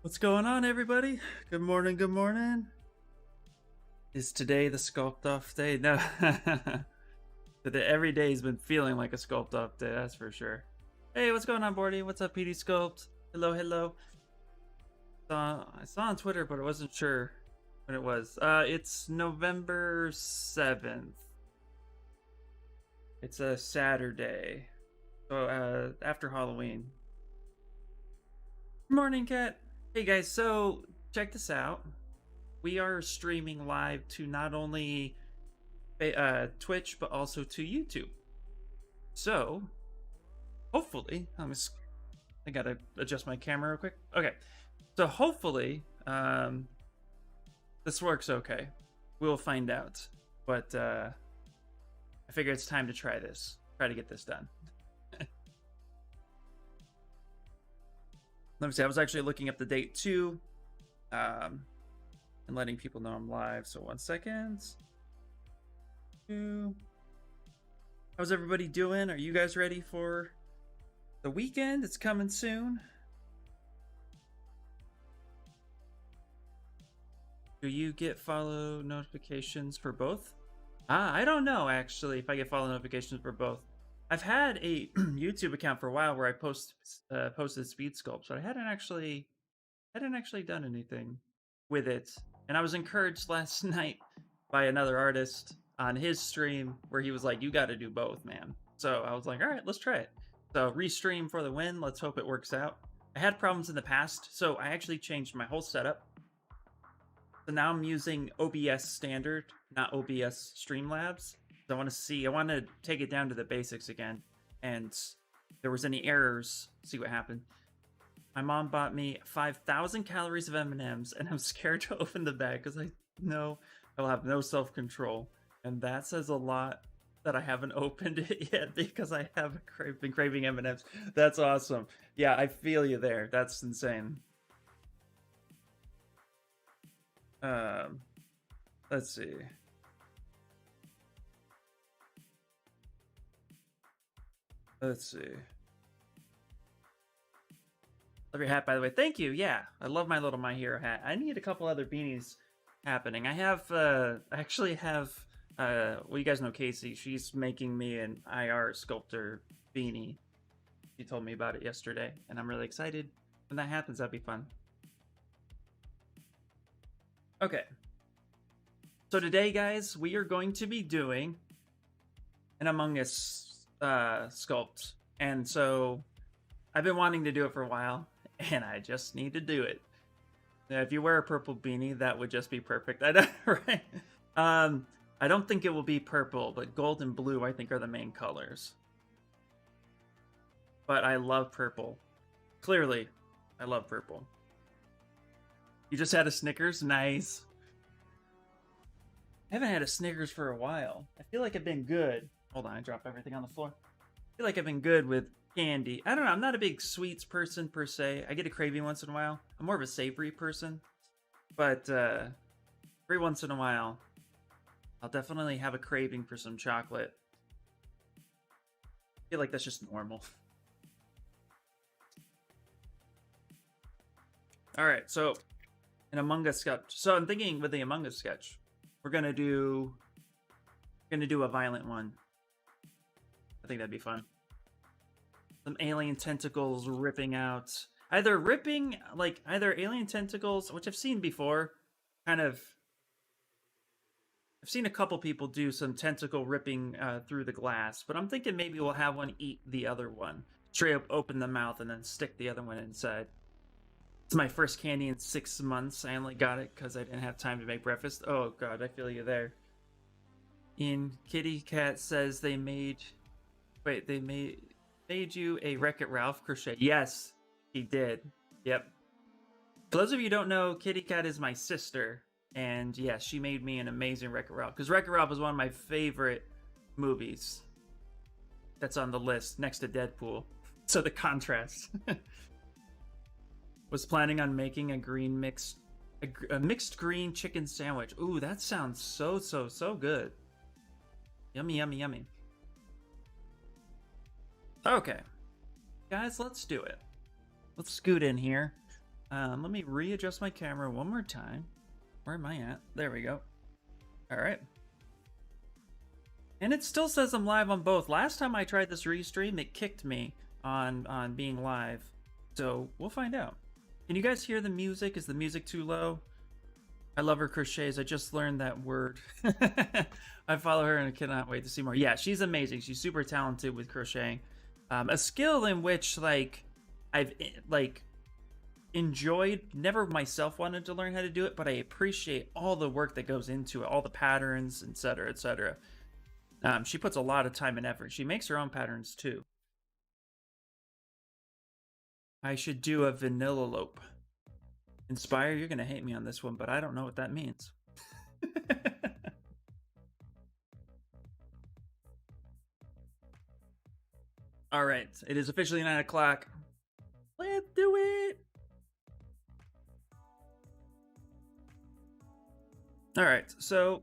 What's going on, everybody? Good morning, good morning. Is today the sculpt off day? No. Every day's been feeling like a sculpt off day, that's for sure. Hey, what's going on, Bordy? What's up, PD Sculpt? Hello, hello. I saw on Twitter, but I wasn't sure when it was. It's November 7th. It's a Saturday. So, after Halloween. Morning, Cat. Hey, guys, so check this out. We are streaming live to not only Twitch, but also to YouTube. So, hopefully, I gotta adjust my camera real quick. Okay, so hopefully, this works okay. We'll find out. But I figure it's time to try this. Try to get this done. Let me see. I was actually looking up the date too, and letting people know I'm live. So 1 second. How's everybody doing? Are you guys ready for the weekend? It's coming soon. Do you get follow notifications for both? I don't know actually if I get follow notifications for both. I've had a YouTube account for a while where I posted speed sculpts, but I hadn't actually done anything with it. And I was encouraged last night by another artist on his stream where he was like, you got to do both, man. So I was like, all right, let's try it. So restream for the win. Let's hope it works out. I had problems in the past, so I actually changed my whole setup. So now I'm using OBS standard, not OBS Streamlabs. I want to take it down to the basics again. And if there was any errors, see what happened. My mom bought me 5,000 calories of M&Ms, and I'm scared to open the bag because I know I'll have no self-control. And that says a lot that I haven't opened it yet because I have been craving M&Ms. That's awesome. Yeah, I feel you there. That's insane. Let's see. Love your hat, by the way. Thank you. Yeah, I love my little My Hero hat. I need a couple other beanies happening. I actually have, well, you guys know Casey. She's making me an IR sculptor beanie. She told me about it yesterday, and I'm really excited. When that happens, that'd be fun. Okay. So today, guys, we are going to be doing an Among Us sculpt. And so I've been wanting to do it for a while, and I just need to do it. Now, if you wear a purple beanie, that would just be perfect. I know, right? I don't think it will be purple, but gold and blue, I think, are the main colors. But I love purple. Clearly, I love purple. You just had a Snickers? Nice. I haven't had a Snickers for a while. I feel like I've been good. Hold on, I dropped everything on the floor. I feel like I've been good with candy. I don't know, I'm not a big sweets person per se. I get a craving once in a while. I'm more of a savory person. But every once in a while, I'll definitely have a craving for some chocolate. I feel like that's just normal. Alright, so an Among Us sketch. So I'm thinking with the Among Us sketch, we're gonna do a violent one. I think that'd be fun. Some alien tentacles ripping out. Either alien tentacles, which I've seen before, I've seen a couple people do some tentacle ripping through the glass, but I'm thinking maybe we'll have one eat the other one. Straight up open the mouth and then stick the other one inside. It's my first candy in 6 months. I only got it because I didn't have time to make breakfast. Oh god, I feel you there. Kitty Cat says they made you a Wreck-It Ralph crochet. Yes, he did. Yep. For those of you who don't know, Kitty Cat is my sister. And yes, she made me an amazing Wreck-It Ralph. Because Wreck-It Ralph is one of my favorite movies. That's on the list next to Deadpool. So the contrast. Was planning on making a mixed green chicken sandwich. Ooh, that sounds so good. Yummy, yummy, yummy. Okay. Guys, let's do it. Let's scoot in here. Let me readjust my camera one more time. Where am I at? There we go. All right. And it still says I'm live on both. Last time I tried this restream, it kicked me on being live. So we'll find out. Can you guys hear the music? Is the music too low? I love her crochets. I just learned that word. I follow her and I cannot wait to see more. Yeah, she's amazing. She's super talented with crocheting. A skill in which I've enjoyed, never myself wanted to learn how to do it, but I appreciate all the work that goes into it, all the patterns, etc., etc. She puts a lot of time and effort. She makes her own patterns too. I should do a vanilla lope. Inspire, you're gonna hate me on this one, but I don't know what that means. All right, it is officially 9 o'clock. Let's do it. All right, so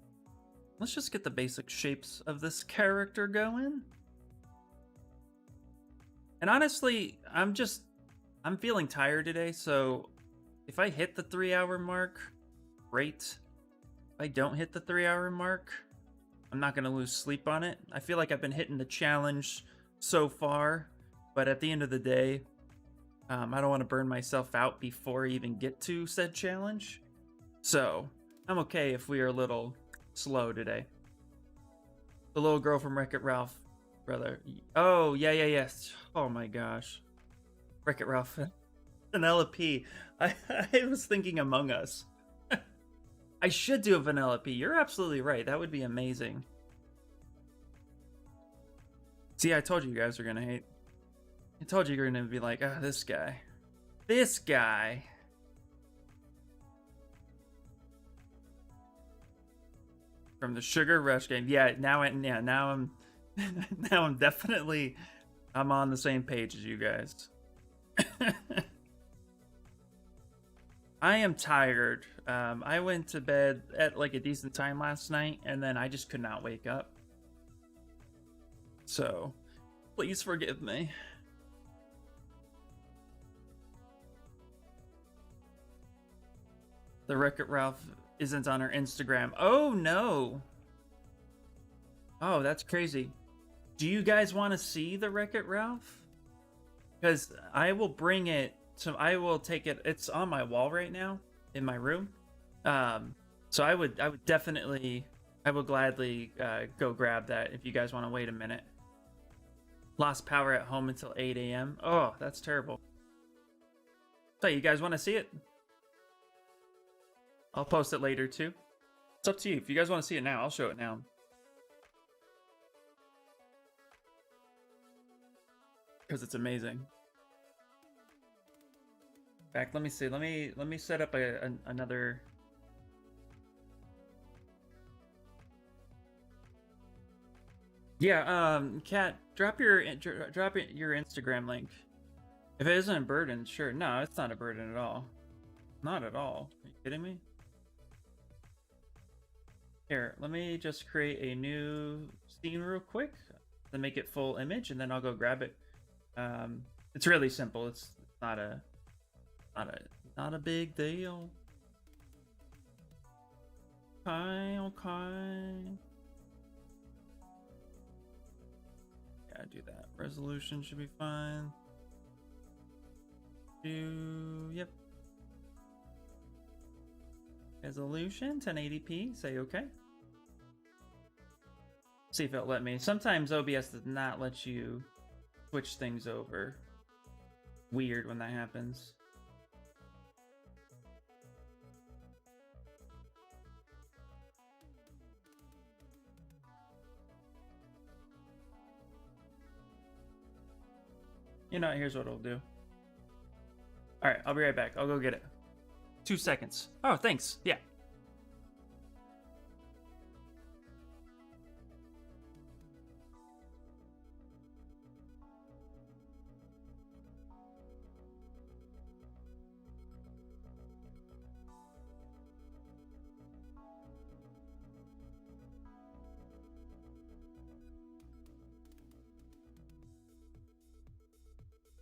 let's just get the basic shapes of this character going. And honestly, I'm feeling tired today, so if I hit the 3-hour mark, great. If I don't hit the 3-hour mark, I'm not going to lose sleep on it. I feel like I've been hitting the challenge so far, but at the end of the day, I don't want to burn myself out before I even get to said challenge. So I'm okay if we are a little slow today. The little girl from Wreck-It Ralph, brother. Oh, yeah. Oh my gosh. Wreck-It Ralph. Vanellope. I was thinking Among Us. I should do a Vanellope. You're absolutely right. That would be amazing. See, I told you guys were gonna hate. I told you you're gonna be like, ah, this guy. This guy. From the Sugar Rush game. Yeah, now I'm now I'm definitely I'm on the same page as you guys. I am tired. I went to bed at like a decent time last night, and then I just could not wake up. So, please forgive me. The Wreck-It Ralph isn't on her Instagram. Oh no. Oh, that's crazy. Do you guys want to see the Wreck-It Ralph? Because I will bring it to. I will take it. It's on my wall right now in my room. So I would definitely, I will gladly go grab that if you guys want to wait a minute. Lost power at home until 8 a.m. Oh, that's terrible. So you guys want to see it? I'll post it later too. It's up to you. If you guys want to see it now, I'll show it now. Because it's amazing. In fact, let me see. Let me set up another. Yeah, Kat, drop your Instagram link. If it isn't a burden, sure. No, it's not a burden at all. Not at all. Are you kidding me? Here, let me just create a new scene real quick to make it full image, and then I'll go grab it. It's really simple. It's not a big deal. Okay. Yeah, do that. Resolution should be fine. Yep. Resolution 1080p. Say okay. See if it'll let me. Sometimes OBS does not let you switch things over. Weird when that happens. You know, here's what it'll do. All right, I'll be right back. I'll go get it. 2 seconds. Oh, thanks. Yeah.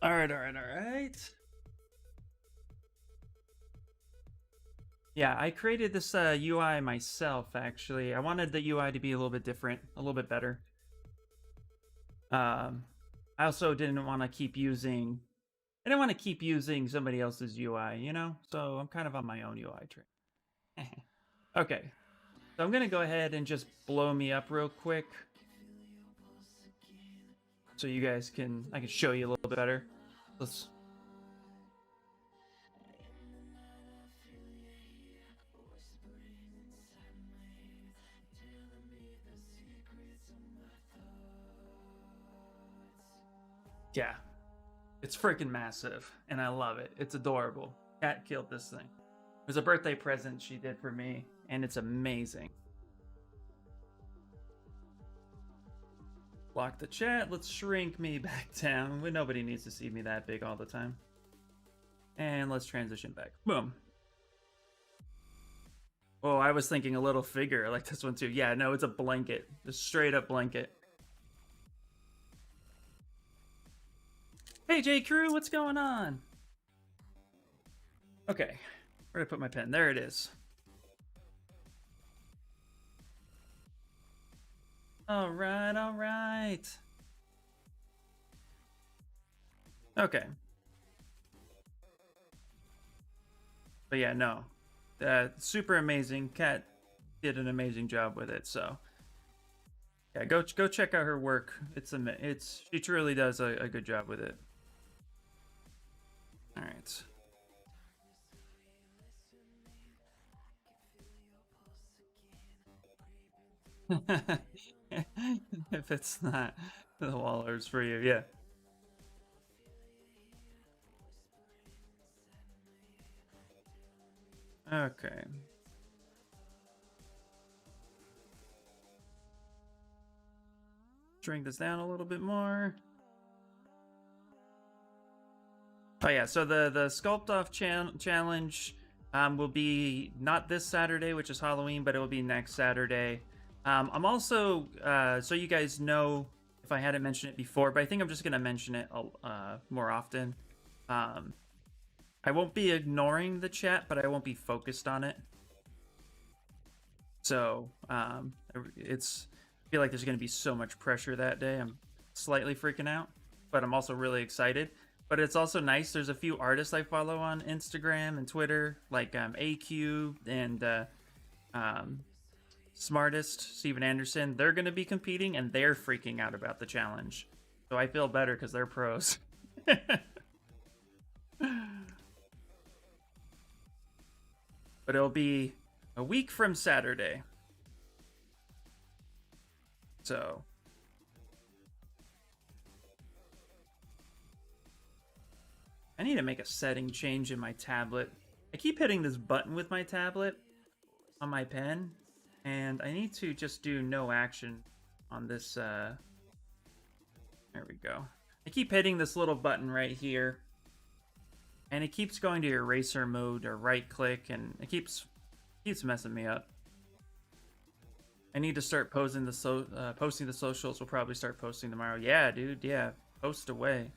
All right. Yeah, I created this UI myself, actually. I wanted the UI to be a little bit different, a little bit better. Um, I also didn't want to keep using. I didn't want to keep using somebody else's UI, you know. So I'm kind of on my own UI train. Okay, so I'm gonna go ahead and just blow me up real quick, so you guys can. I can show you a little bit better. Let's. Yeah, it's freaking massive, and I love it. It's adorable. Cat killed this thing. It was a birthday present she did for me, and it's amazing. Block the chat. Let's shrink me back down. Nobody needs to see me that big all the time. And let's transition back. Boom. Oh, I was thinking a little figure. I like this one too. Yeah, no, it's a blanket. Just straight up blanket. Hey, J. Crew, what's going on? Okay, where did I put my pen? There it is. All right, all right. Okay. But yeah, no. Super amazing. Kat did an amazing job with it, so yeah, go check out her work. It's she truly does a good job with it. All right. If it's not the Wallers for you, yeah. Okay. Shrink this down a little bit more. Oh yeah, so the sculpt off challenge will be not this Saturday, which is Halloween, but it will be next Saturday. I'm also so you guys know if I hadn't mentioned it before, but I think I'm just gonna mention it more often. I won't be ignoring the chat, but I won't be focused on it. So it's I feel like there's gonna be so much pressure that day. I'm slightly freaking out, but I'm also really excited. But it's also nice. There's a few artists I follow on Instagram and Twitter, like AQ and Smartest, Steven Anderson. They're going to be competing, and they're freaking out about the challenge. So I feel better because they're pros. But it'll be a week from Saturday. So I need to make a setting change in my tablet. I keep hitting this button with my tablet on my pen, and I need to just do no action on this. There we go. I keep hitting this little button right here, and it keeps going to eraser mode or right click, and it keeps messing me up. I need to start posting the socials. We'll probably start posting tomorrow. Yeah, dude. Yeah, post away.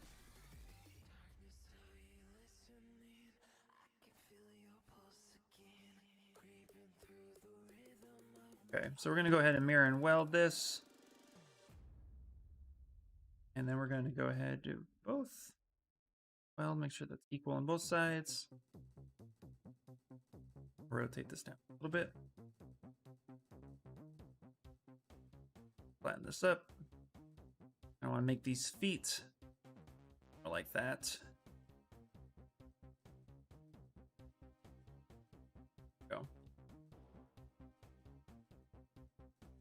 Okay, so we're gonna go ahead and mirror and weld this, and then we're gonna go ahead and do both. Weld, make sure that's equal on both sides. Rotate this down a little bit. Flatten this up. I want to make these feet like that. Go.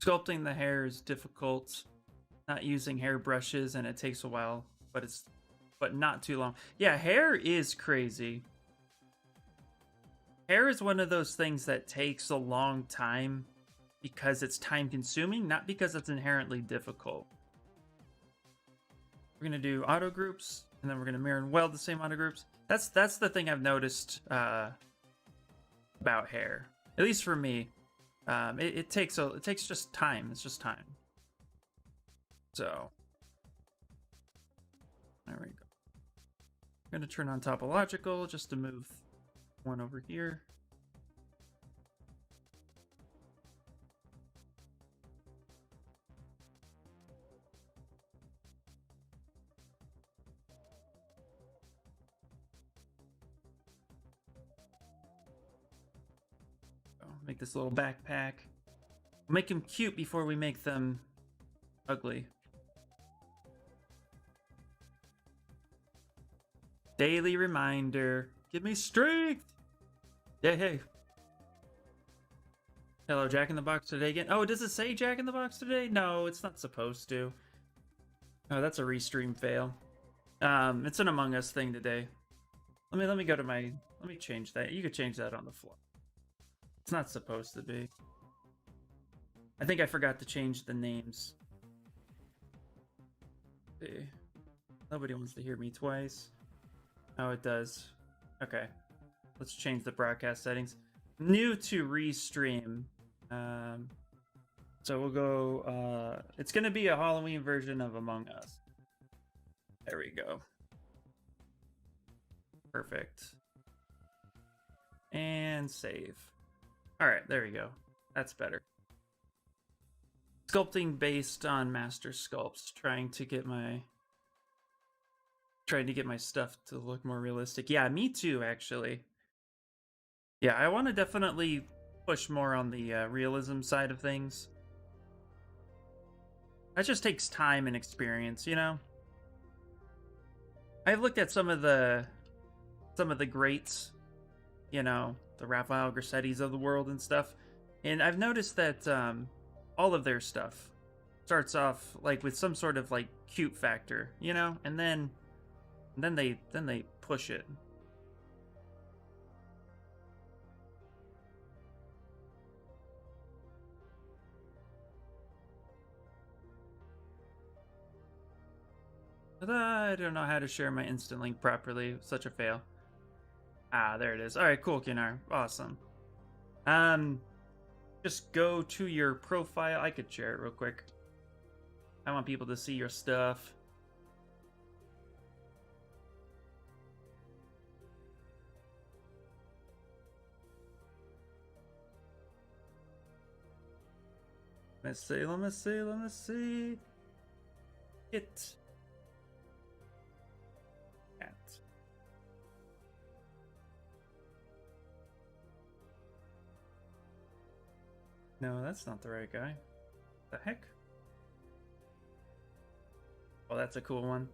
Sculpting the hair is difficult. Not using hair brushes, and it takes a while, but not too long. Yeah, hair is crazy. Hair is one of those things that takes a long time because it's time consuming, not because it's inherently difficult. We're gonna do auto groups, and then we're gonna mirror and weld the same auto groups. That's the thing I've noticed about hair, at least for me. It takes just time. It's just time. So there we go. I'm gonna turn on topological just to move one over here. Make this little backpack. Make them cute before we make them ugly. Daily reminder. Give me strength. Yeah, hey. Hello, Jack in the Box today again. Oh, does it say Jack in the Box today? No, it's not supposed to. Oh, that's a restream fail. It's an Among Us thing today. Let me go to my. Let me change that. You could change that on the floor. It's not supposed to be. I think I forgot to change the names. Let's see. Nobody wants to hear me twice. Oh, it does. Okay. Let's change the broadcast settings. New to restream. So we'll go. It's gonna be a Halloween version of Among Us. There we go. Perfect. And save. All right, there we go. That's better. Sculpting based on master sculpts, trying to get my stuff to look more realistic. Yeah, me too, actually. Yeah, I want to definitely push more on the realism side of things. That just takes time and experience, you know? I've looked at some of the greats, you know, the Raphael Grassettis of the world and stuff, and I've noticed that all of their stuff starts off like with some sort of like cute factor, you know, and then they push it. I don't know how to share my instant link properly. Such a fail. Ah, there it is. All right, cool, Kinar. Awesome. Just go to your profile. I could share it real quick. I want people to see your stuff. Let me see. It. No, that's not the right guy. The heck? Oh, that's a cool one.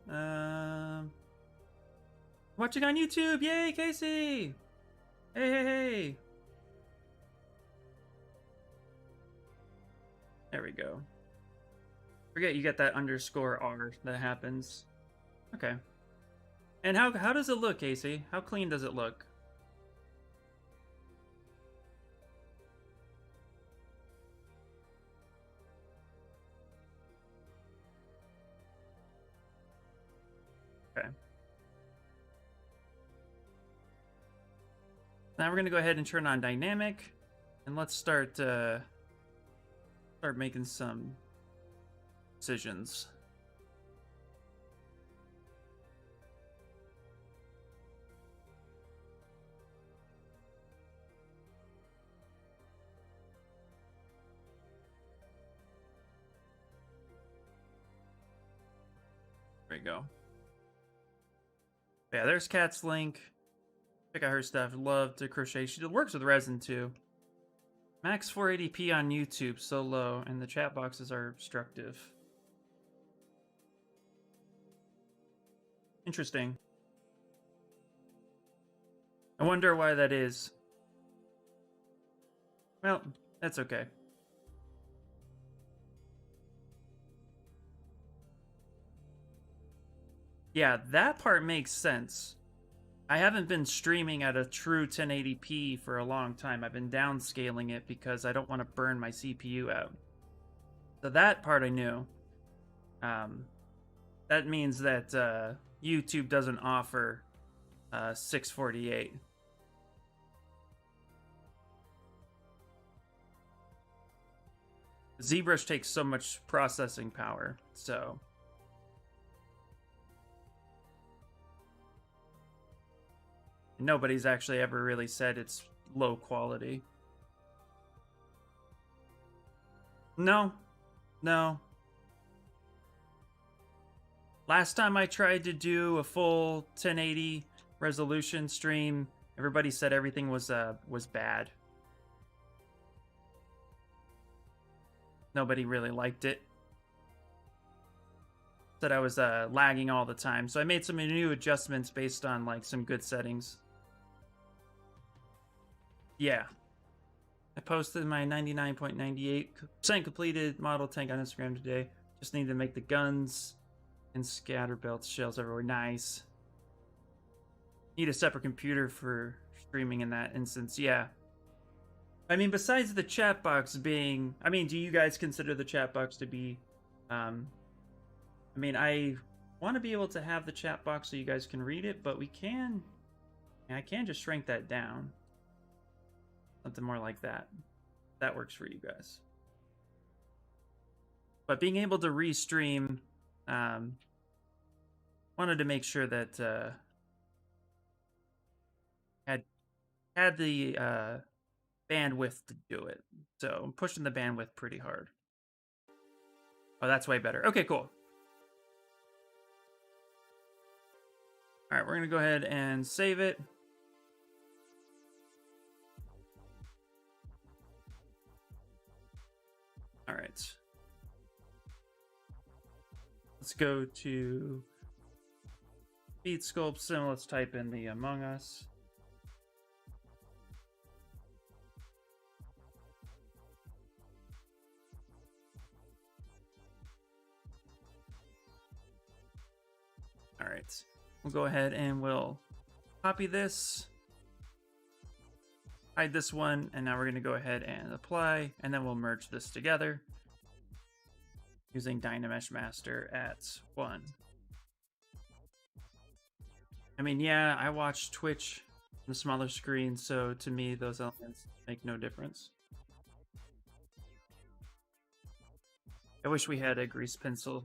Watching on YouTube! Yay, Casey! Hey! There we go. Forget you got that underscore R that happens. Okay. And how does it look, Casey? How clean does it look? Okay. Now we're gonna go ahead and turn on dynamic, and let's start making some decisions. There we go. Yeah, there's Kat's link. Check out her stuff. Love to crochet. She works with resin too. Max 480p on YouTube, so low, and the chat boxes are obstructive. Interesting. I wonder why that is. Well, that's okay. Yeah, that part makes sense. I haven't been streaming at a true 1080p for a long time. I've been downscaling it because I don't want to burn my CPU out. So that part I knew. That means that YouTube doesn't offer 648. ZBrush takes so much processing power, so... Nobody's actually ever really said it's low quality. No. Last time I tried to do a full 1080 resolution stream, everybody said everything was bad. Nobody really liked it. Said I was lagging all the time. So I made some new adjustments based on like some good settings. Yeah. I posted my 99.98% completed model tank on Instagram today. Just need to make the guns and scatter belts, shells everywhere. Nice. Need a separate computer for streaming in that instance. Yeah. I mean, besides the chat box being, I mean, do you guys consider the chat box to be, I mean, I want to be able to have the chat box so you guys can read it, but I can just shrink that down. Something more like that. That works for you guys. But being able to restream, wanted to make sure that had the bandwidth to do it. So I'm pushing the bandwidth pretty hard. Oh, that's way better. Okay, cool. All right, we're gonna go ahead and save it. All right. Let's go to Feed Sculpt Sim. Let's type in the Among Us. All right. We'll go ahead and we'll copy this, hide this one, and now we're going to go ahead and apply, and then we'll merge this together using Dynamesh Master at 1. I mean, yeah, I watch Twitch on the smaller screen, so to me, those elements make no difference. I wish we had a grease pencil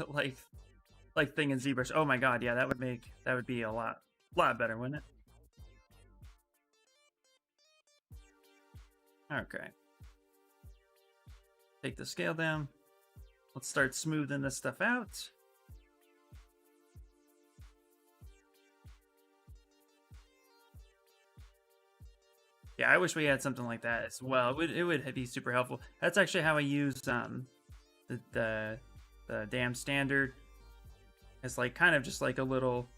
like thing in ZBrush. Oh my god, yeah, that would be a lot better, wouldn't it? Okay. Take the scale down. Let's start smoothing this stuff out. Yeah, I wish we had something like that as well. It would be super helpful. That's actually how I use the damn standard. It's like kind of just like a little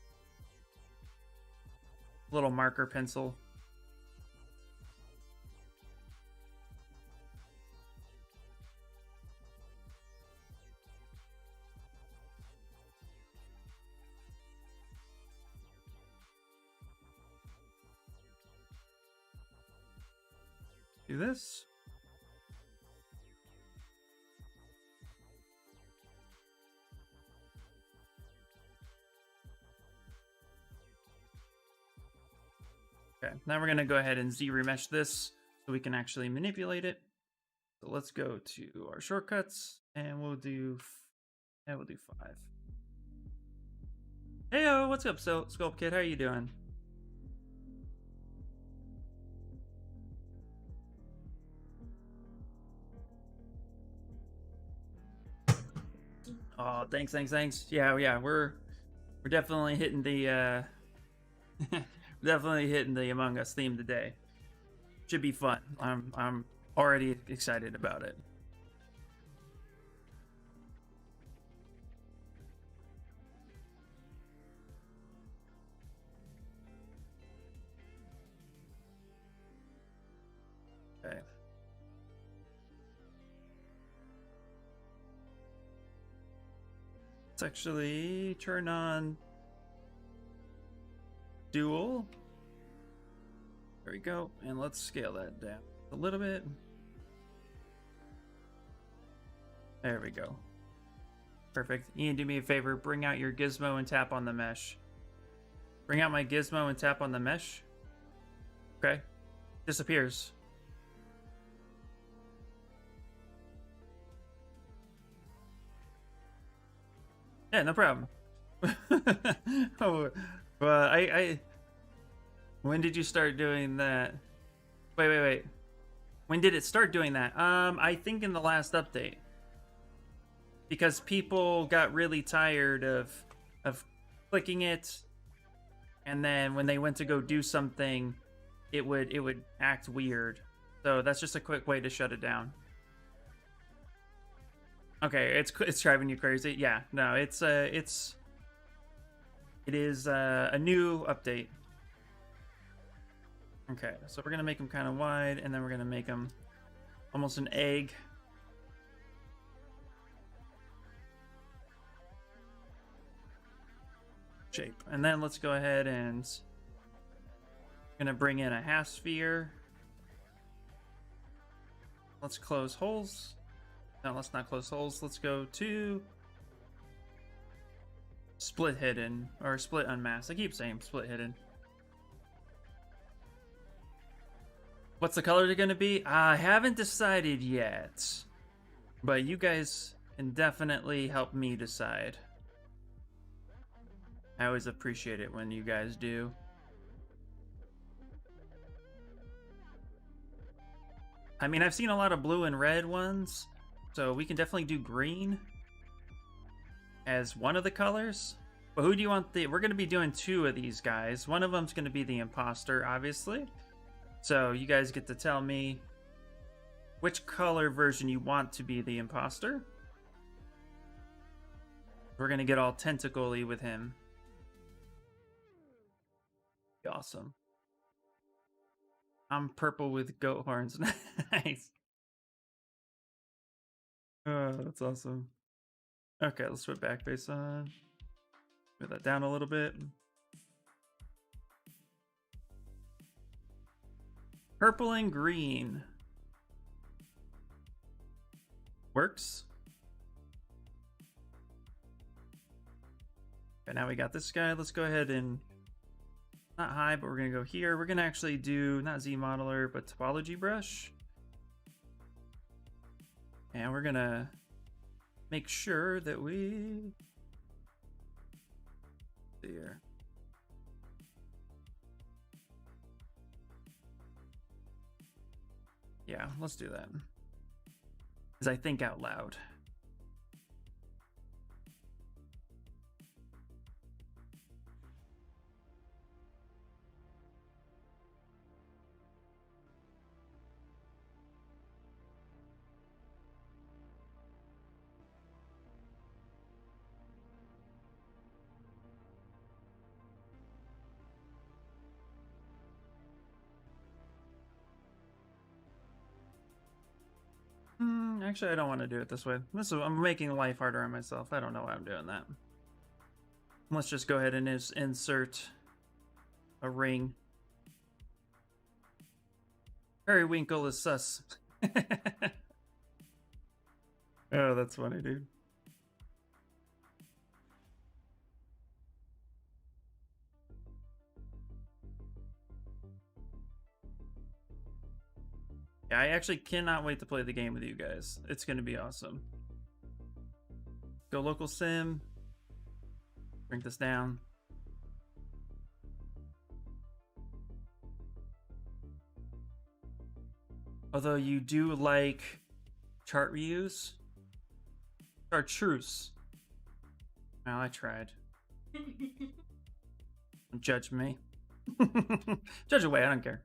marker pencil. Do this. Okay, now we're going to go ahead and Z-remesh this so we can actually manipulate it. So let's go to our shortcuts and we'll do 5. Heyo, what's up, Sculpt Kid? How are you doing? Oh, thanks. Yeah, we're definitely hitting the definitely hitting the Among Us theme today. Should be fun. I'm already excited about it. Okay. Let's actually turn on dual. There we go. And let's scale that down a little bit. There we go. Perfect. Ian, do me a favor. Bring out your gizmo and tap on the mesh. Bring out my gizmo and tap on the mesh. Okay. Disappears. Yeah, no problem. Oh, well, when did you start doing that? Wait. When did it start doing that? I think in the last update. Because people got really tired of clicking it, and then when they went to go do something, it would act weird. So that's just a quick way to shut it down. Okay, it's driving you crazy. Yeah, no, it is a new update. Okay, so we're gonna make them kind of wide, and then we're gonna make them almost an egg. Shape. And then let's go ahead and gonna bring in a half sphere. Let's close holes. No, let's not close holes. Let's go to split hidden or split unmasked. I keep saying split hidden. What's the color gonna be? I haven't decided yet, but you guys can definitely help me decide. I always appreciate it when you guys do. I mean, I've seen a lot of blue and red ones, so we can definitely do green as one of the colors. But who do you want we're going to be doing two of these guys. One of them's going to be the imposter, obviously. So you guys get to tell me which color version you want to be the imposter. We're going to get all tentacle-y with him. Awesome. I'm purple with goat horns. Nice. Oh, that's awesome. Okay, let's put back face on. Move that down a little bit. Purple and green. Works. Okay, now we got this guy. Let's go ahead and not high, but we're gonna go here. We're gonna actually do not Z modeler, but topology brush. And we're gonna make sure that we here. Yeah, let's do that. Because I think out loud. Actually, I don't want to do it this way. I'm making life harder on myself. I don't know why I'm doing that. Let's just go ahead and insert a ring. Periwinkle is sus. Oh, that's funny, dude. Yeah, I actually cannot wait to play the game with you guys. It's going to be awesome. Go local sim. Bring this down. Although you do like chart reuse. Chartreuse. Well, I tried. Judge me. Judge away, I don't care.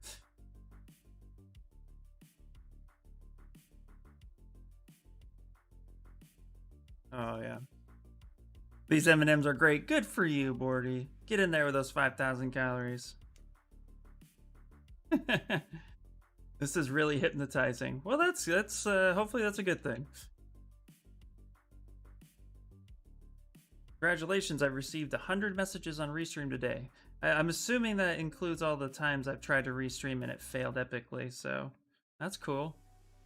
Oh, yeah. These M&Ms are great. Good for you, Bordy. Get in there with those 5,000 calories. This is really hypnotizing. Well, that's hopefully that's a good thing. Congratulations, I've received 100 messages on Restream today. I'm assuming that includes all the times I've tried to restream and it failed epically, so that's cool.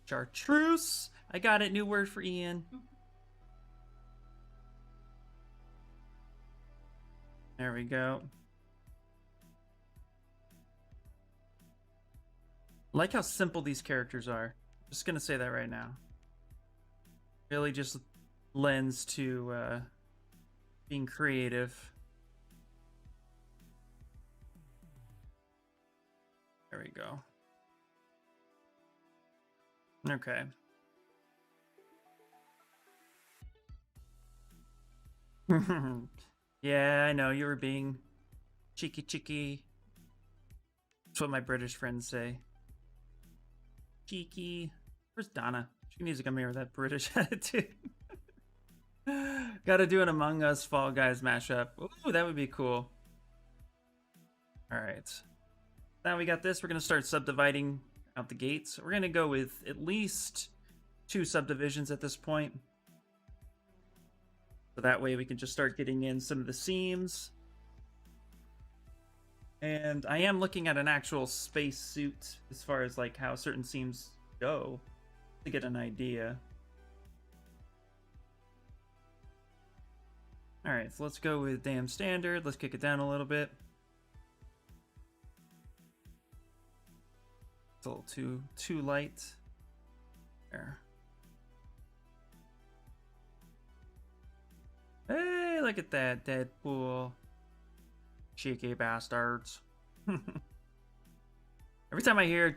Chartreuse! I got it, new word for Ian. There we go. Like how simple these characters are. Just gonna say that right now. Really just lends to being creative. There we go. Okay. Yeah, I know, you were being cheeky. That's what my British friends say. Cheeky. Where's Donna? She needs to come here with that British attitude. Gotta do an Among Us Fall Guys mashup. Ooh, that would be cool. All right. Now we got this. We're going to start subdividing out the gates. We're going to go with at least 2 subdivisions at this point. So that way we can just start getting in some of the seams. And I am looking at an actual space suit as far as like how certain seams go to get an idea. All right, so let's go with damn standard. Let's kick it down a little bit. It's a little too light. There. Hey, look at that Deadpool. Cheeky bastards. Every time I hear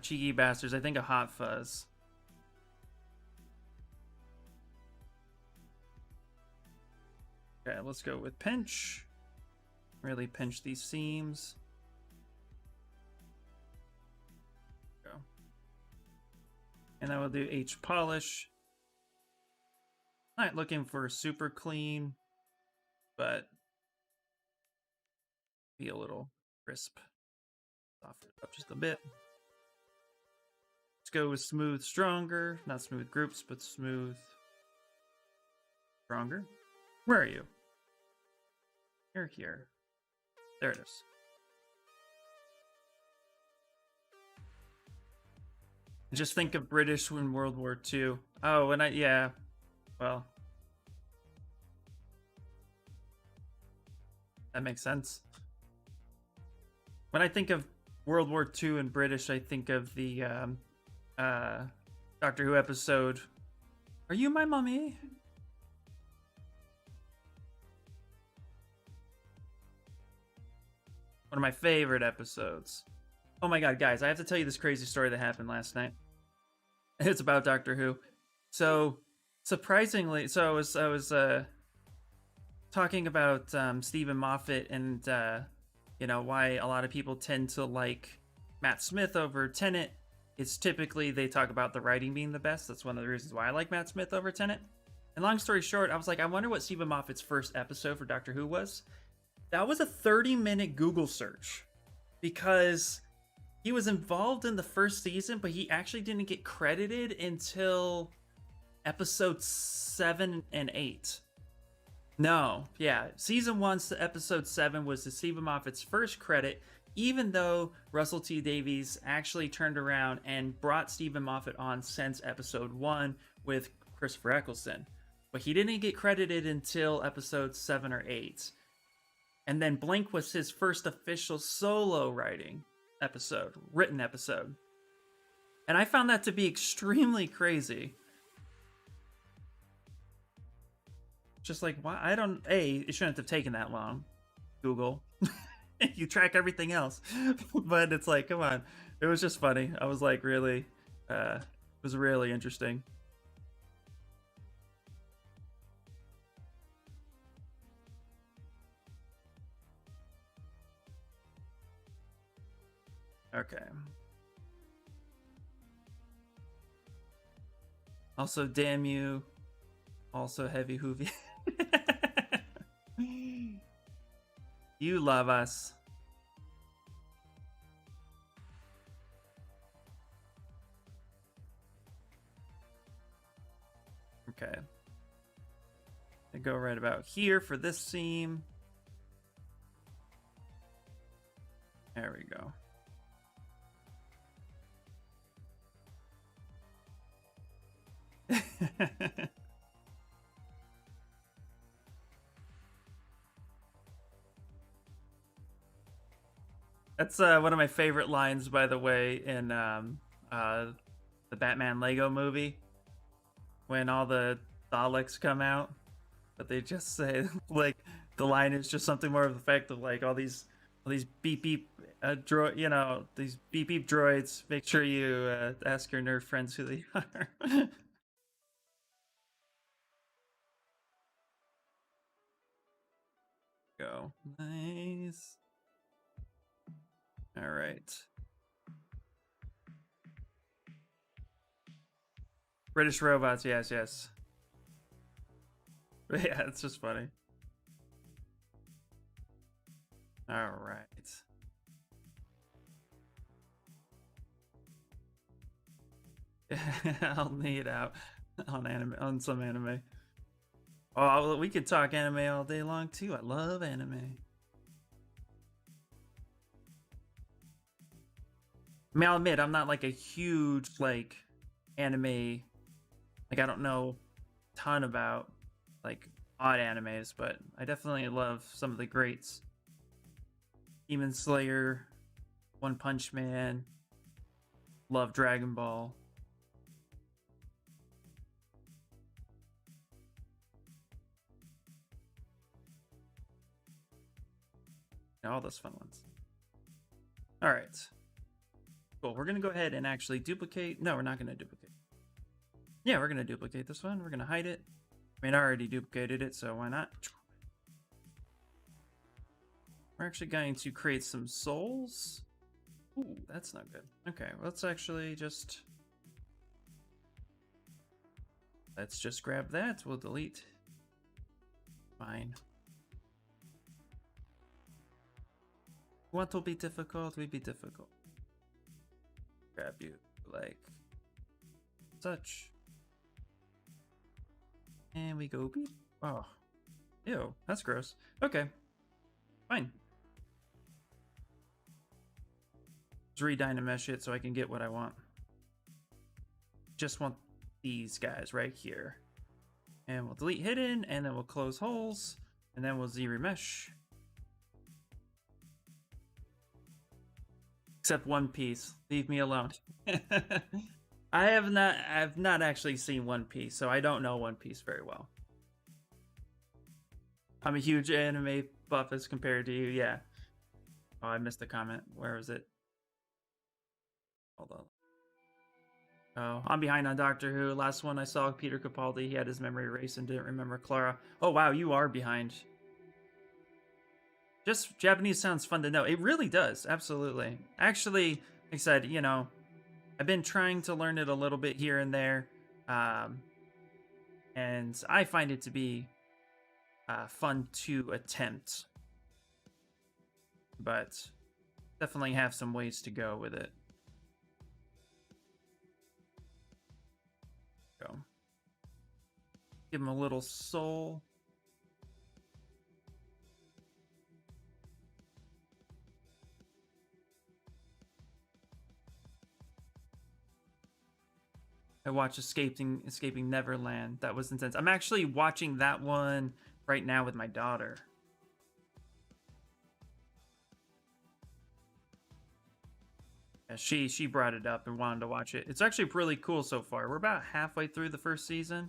cheeky bastards, I think of Hot Fuzz. Okay, let's go with pinch. Really pinch these seams. Go. And then we'll do H polish. Not looking for super clean, but be a little crisp. Soften it up just a bit. Let's go with smooth stronger. Not smooth groups, but smooth stronger. Where are you? You're here. There it is. Just think of British in World War II. Oh, and yeah. Well, that makes sense. When I think of World War II and British, I think of the Doctor Who episode, "Are you my mummy?" One of my favorite episodes. Oh my god, guys, I have to tell you this crazy story that happened last night. It's about Doctor Who. So, surprisingly, I was talking about Stephen Moffat and you know, why a lot of people tend to like Matt Smith over Tennant. It's typically they talk about the writing being the best. That's one of the reasons why I like Matt Smith over Tennant. And long story short, I was like, I wonder what Stephen Moffat's first episode for Doctor Who was. That was a 30-minute Google search because he was involved in the first season, but he actually didn't get credited until episode 7 and 8. No, yeah, season 1 to episode 7 was the Stephen Moffat's first credit, even though Russell T Davies actually turned around and brought Stephen Moffat on since episode 1 with Christopher Eccleston. But he didn't get credited until episode 7 or 8. And then Blink was his first official solo written episode. And I found that to be extremely crazy. Just like, why? It shouldn't have taken that long, Google. You track everything else. But it's like, come on. It was just funny. I was like, really, it was really interesting. Okay. Also, damn you. Also, heavy hoovy. You love us. Okay. I go right about here for this seam. There we go. That's one of my favorite lines, by the way, in the Batman Lego movie, when all the Daleks come out, but they just say like the line is just something more of the effect of like all these beep beep droid, you know, these beep beep droids. Make sure you ask your nerd friends who they are. Go. Nice. All right. British robots, yes. Yeah, it's just funny. All right. I'll need out on anime, on some anime. Oh, we could talk anime all day long too. I love anime. I mean, I'll admit I'm not like a huge like anime. Like I don't know a ton about like odd animes, but I definitely love some of the greats. Demon Slayer, One Punch Man, love Dragon Ball. All those fun ones. All right. Cool. We're going to go ahead and actually duplicate. No, we're not going to duplicate. Yeah, we're going to duplicate this one. We're going to hide it. I mean, I already duplicated it, so why not? We're actually going to create some souls. Ooh, that's not good. Okay, let's actually just... Let's just grab that. We'll delete. Fine. What will be difficult? Will be difficult. Grab you like such. And we go beep. Oh. Ew, that's gross. Okay. Fine. Let's re-dynamesh it so I can get what I want. Just want these guys right here. And we'll delete hidden, and then we'll close holes, and then we'll z-remesh. Except One Piece. Leave me alone. I've not actually seen One Piece, so I don't know One Piece very well. I'm a huge anime buff as compared to you, yeah. Oh, I missed the comment. Where is it? Hold on. Oh, I'm behind on Doctor Who. Last one I saw, Peter Capaldi, he had his memory erased and didn't remember Clara. Oh wow, you are behind. Just Japanese sounds fun to know. It really does, absolutely. Actually, like I said, you know, I've been trying to learn it a little bit here and there, and I find it to be fun to attempt, but definitely have some ways to go with it. Go. Give him a little soul. I watched Escaping Neverland. That was intense. I'm actually watching that one right now with my daughter. Yeah, she brought it up and wanted to watch it. It's actually really cool so far. We're about halfway through the first season.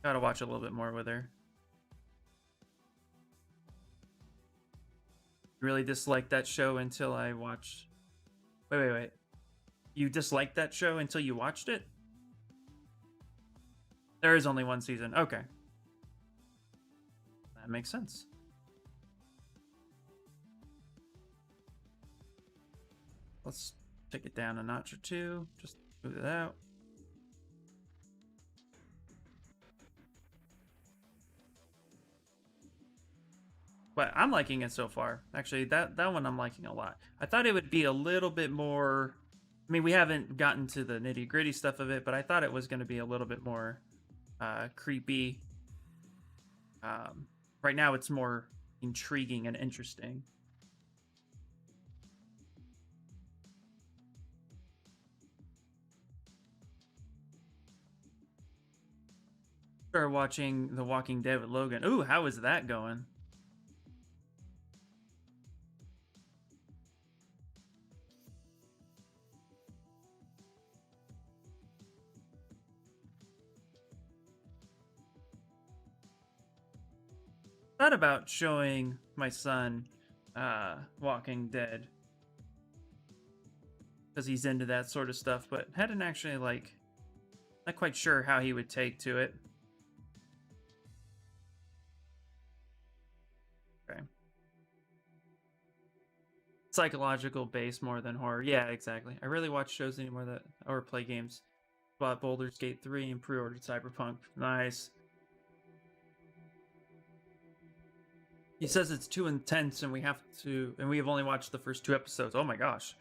Gotta watch a little bit more with her. Really disliked that show until I watched. Wait. You disliked that show until you watched it? There is only one season. Okay. That makes sense. Let's take it down a notch or two. Just move it out. But I'm liking it so far. Actually, that one I'm liking a lot. I thought it would be a little bit more... I mean, we haven't gotten to the nitty-gritty stuff of it, but I thought it was going to be a little bit more creepy. Right now, it's more intriguing and interesting. Started watching The Walking Dead with Logan. Ooh, how is that going? Thought about showing my son Walking Dead because he's into that sort of stuff, but hadn't actually like not quite sure how he would take to it. Okay. Psychological base more than horror. Yeah, exactly. I really watch shows anymore that or play games Bought Baldur's Gate 3 and pre-ordered Cyberpunk. Nice. He says it's too intense and we have only watched the first 2 episodes. Oh my gosh.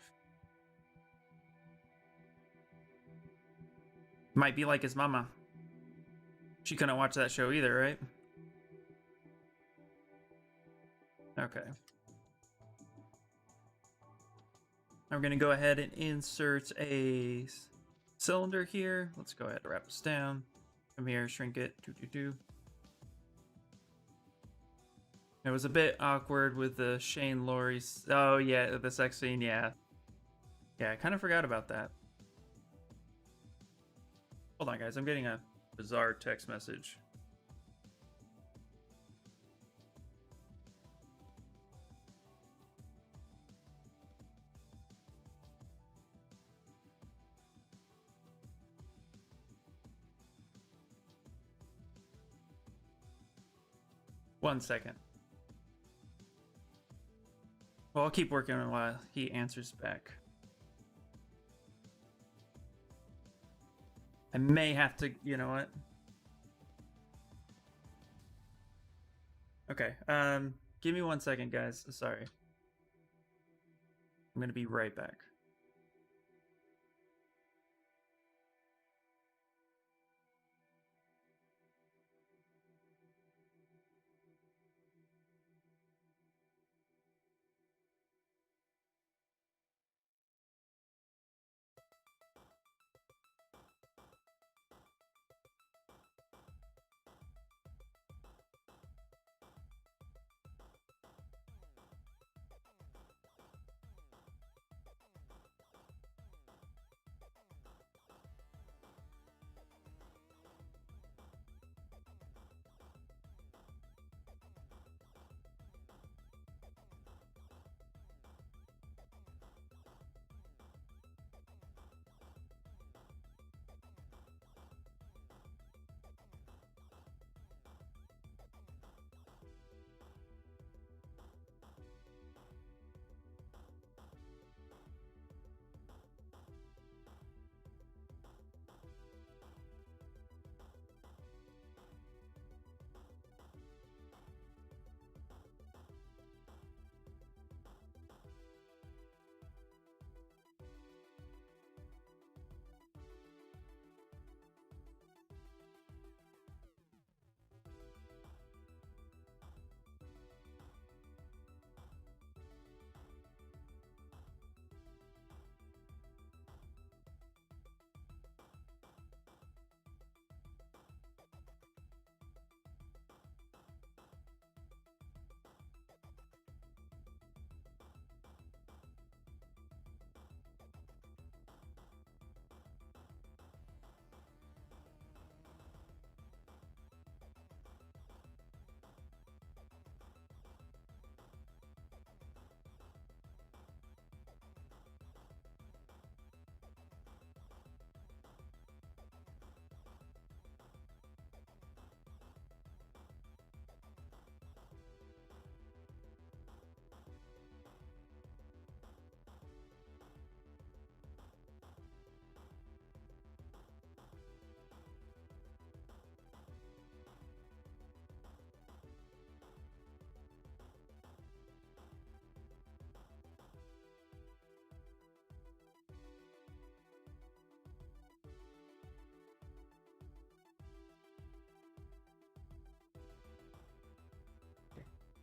Might be like his mama. She couldn't watch that show either, right? Okay. I'm gonna go ahead and insert a cylinder here. Let's go ahead and wrap this down. Come here, shrink it. It was a bit awkward with the Shane Laurie's. Oh yeah, the sex scene. Yeah, I kind of forgot about that. Hold on, guys. I'm getting a bizarre text message. One second. Well, I'll keep working on it while he answers back. I may have to, you know what? Okay, give me 1 second, guys. Sorry. I'm gonna be right back.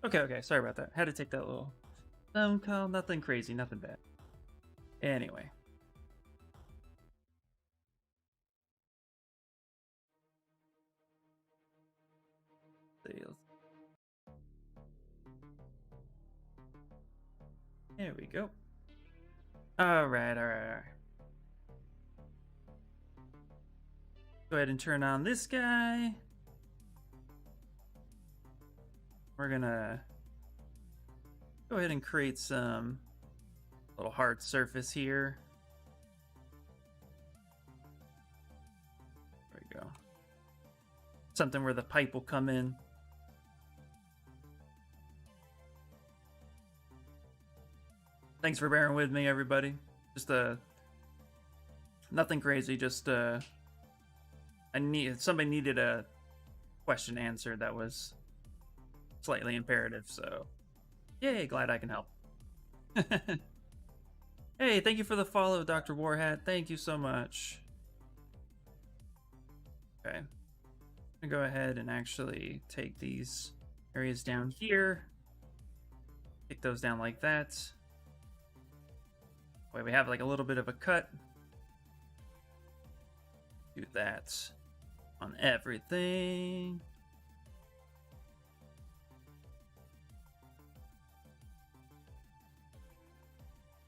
Okay, sorry about that. Had to take that little phone call. Nothing crazy, nothing bad. Anyway. There we go. Alright. Go ahead and turn on this guy. We're gonna go ahead and create some little hard surface here. There we go. Something where the pipe will come in. Thanks for bearing with me, everybody. Just nothing crazy, just somebody needed a question answered that was slightly imperative, so yay, glad I can help. Hey, thank you for the follow, Dr. Warhat. Thank you so much. Okay. I'm gonna go ahead and actually take these areas down here. Take those down like that. Wait, we have like a little bit of a cut. Do that on everything.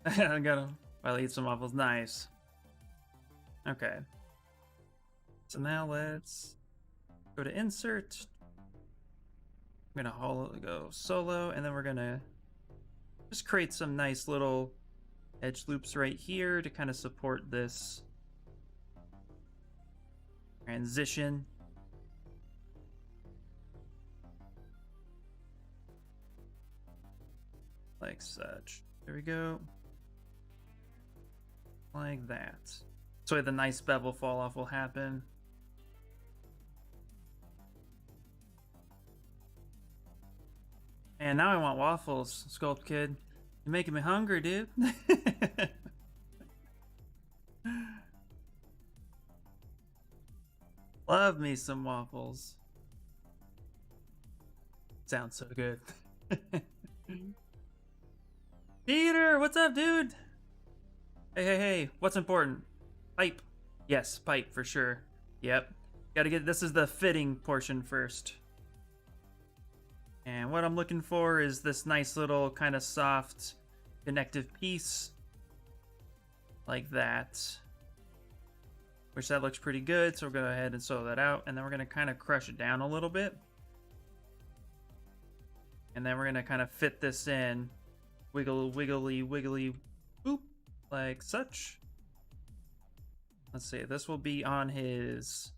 I gotta while I eat some waffles. Nice. Okay. So now let's go to insert. I'm gonna go solo, and then we're gonna just create some nice little edge loops right here to kind of support this transition. Like such. There we go. Like that. So the nice bevel fall off will happen. And now I want waffles, Sculpt Kid. You're making me hungry, dude. Love me some waffles. Sounds so good. Peter, what's up, dude? Hey, what's important? Pipe. Yes, pipe for sure. Yep. Gotta get, this is the fitting portion first. And what I'm looking for is this nice little kind of soft connective piece. Like that. Which that looks pretty good, so we'll go ahead and sew that out. And then we're gonna kind of crush it down a little bit. And then we're gonna kind of fit this in. Wiggly, boop. Like such. Let's see, this will be on his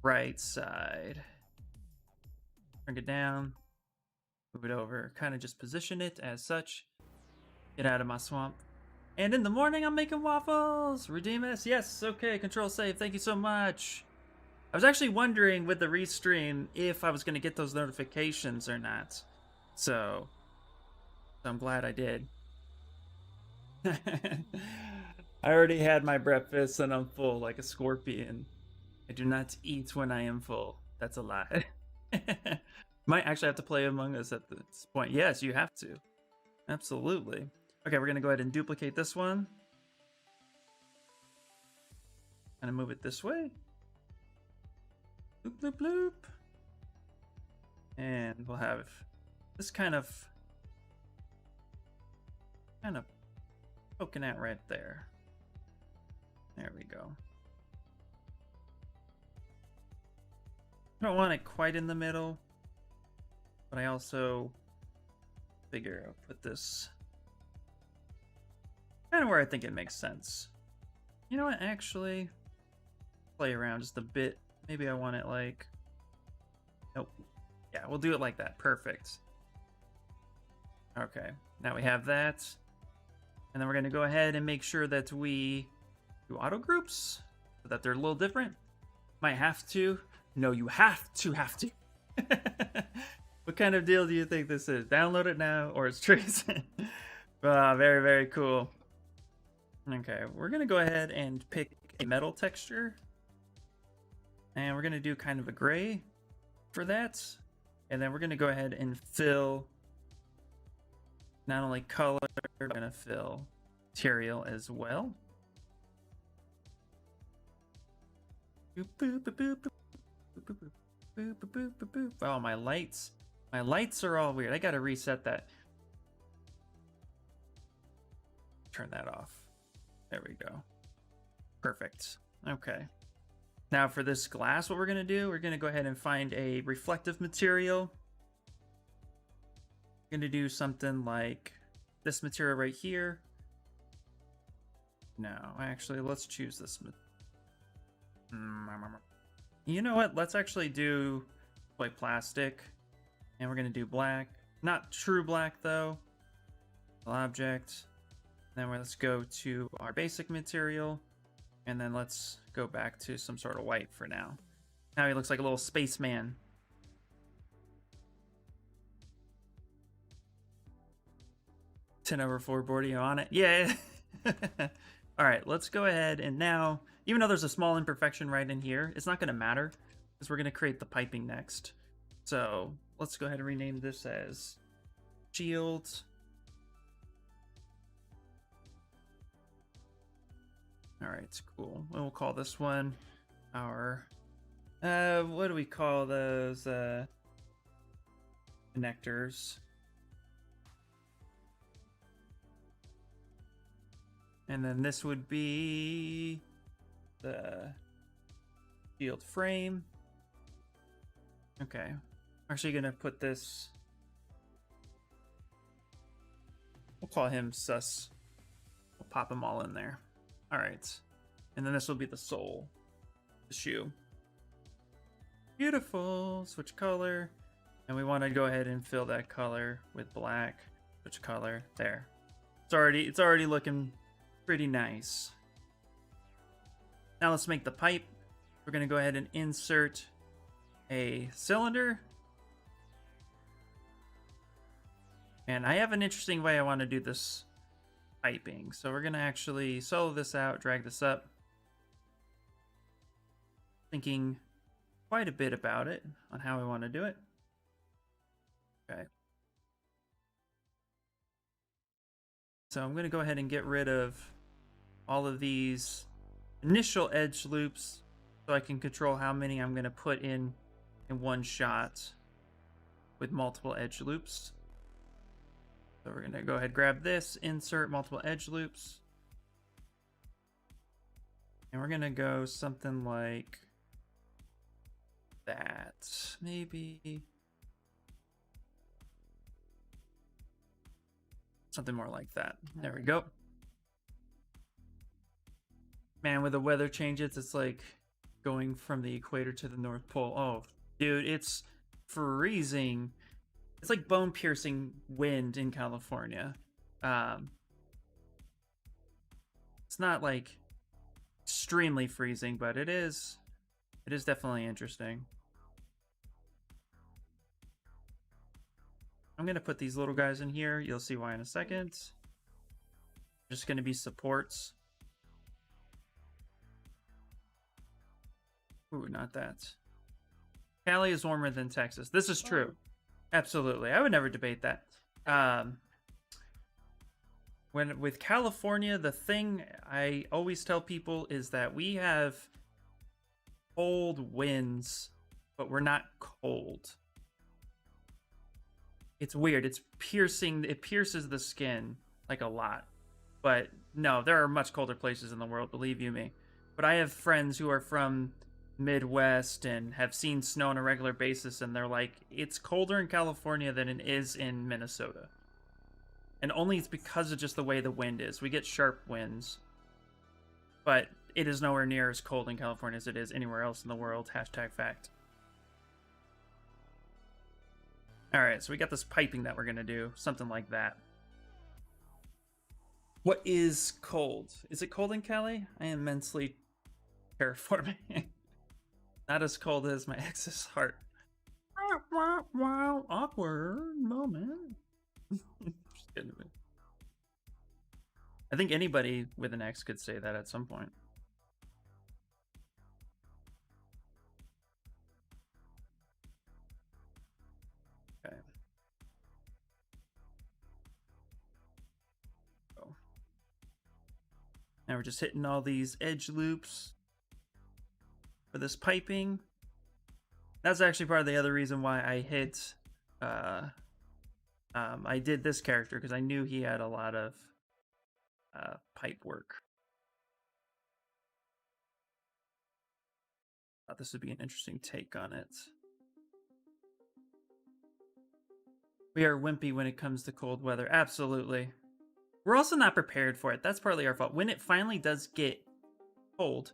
right side. Bring it down, move it over, kind of just position it as such. Get out of my swamp. And in the morning, I'm making waffles. Redeem us. Yes, okay, control save. Thank you so much. I was actually wondering with the restream if I was going to get those notifications or not. So I'm glad I did. I already had my breakfast and I'm full like a scorpion. I do not eat when I am full. That's a lie. Might actually have to play Among Us at this point. Yes, you have to. Absolutely. Okay, we're going to go ahead and duplicate this one. Kind of move it this way. Bloop, bloop, bloop. And we'll have this kind of poking out right there. There we go. I don't want it quite in the middle, but I also figure I'll put this kind of where I think it makes sense. You know what, actually, play around just a bit. Maybe I want it like, nope. Yeah, we'll do it like that. Perfect. Okay, now we have that. And then we're going to go ahead and make sure that we do auto groups so that they're a little different. Might have to. No, you have to. What kind of deal do you think this is? Download it now or it's tracing? Very, very cool. Okay, we're going to go ahead and pick a metal texture. And we're going to do kind of a gray for that. And then we're going to go ahead and fill not only color, we're going to fill material as well. Oh, my lights are all weird. I gotta reset that. Turn that off. There we go. Perfect. Okay. Now for this glass, what we're gonna do, we're gonna go ahead and find a reflective material. We're gonna do something like this material right here. No, actually, let's choose this. You know what? Let's actually do like plastic, and we're gonna do black. Not true black though. Object. Then let's go to our basic material, and then let's go back to some sort of white for now. Now he looks like a little spaceman. 10/4 Bordio on it. Yeah. All right, let's go ahead and now, even though there's a small imperfection right in here, it's not going to matter because we're going to create the piping next. So let's go ahead and rename this as shield. All right, cool. We'll call this one our, what do we call those connectors? And then this would be the shield frame. Okay. I'm actually going to put this... We'll call him Sus. We'll pop them all in there. All right. And then this will be the sole. The shoe. Beautiful. Switch color. And we want to go ahead and fill that color with black. Switch color. There. It's already looking pretty nice. Now let's make the pipe. We're going to go ahead and insert a cylinder. And I have an interesting way I want to do this piping. So we're going to actually solo this out, drag this up. Thinking quite a bit about it on how I want to do it. Okay. So I'm going to go ahead and get rid of all of these initial edge loops so I can control how many I'm going to put in one shot with multiple edge loops. So we're going to go ahead, grab this, insert multiple edge loops. And we're going to go something like that. Maybe something more like that. There we go. Man, with the weather changes, it's like going from the equator to the North Pole. Oh, dude, it's freezing. It's like bone-piercing wind in California. It's not like extremely freezing, but it is definitely interesting. I'm going to put these little guys in here. You'll see why in a second. Just going to be supports. Ooh, not that. Cali is warmer than Texas. This is true. Absolutely. I would never debate that. With California, the thing I always tell people is that we have cold winds, but we're not cold. It's weird. It's piercing. It pierces the skin like a lot. But no, there are much colder places in the world, believe you me. But I have friends who are from Midwest and have seen snow on a regular basis, and they're like, it's colder in California than it is in Minnesota. And only it's because of just the way the wind is. We get sharp winds, but it is nowhere near as cold in California as it is anywhere else in the world. Hashtag fact. All right, so we got this piping that we're going to do. Something like that. What is cold? Is it cold in Cali? I am immensely terraforming. Not as cold as my ex's heart. Wow, awkward moment. Just kidding. I think anybody with an ex could say that at some point. Okay. Oh. Now we're just hitting all these edge loops for this piping. That's actually part of the other reason why I hit I did this character, because I knew he had a lot of pipe work. Thought this would be an interesting take on it. We are wimpy when it comes to cold weather. Absolutely. We're also not prepared for it. That's partly our fault. When it finally does get cold,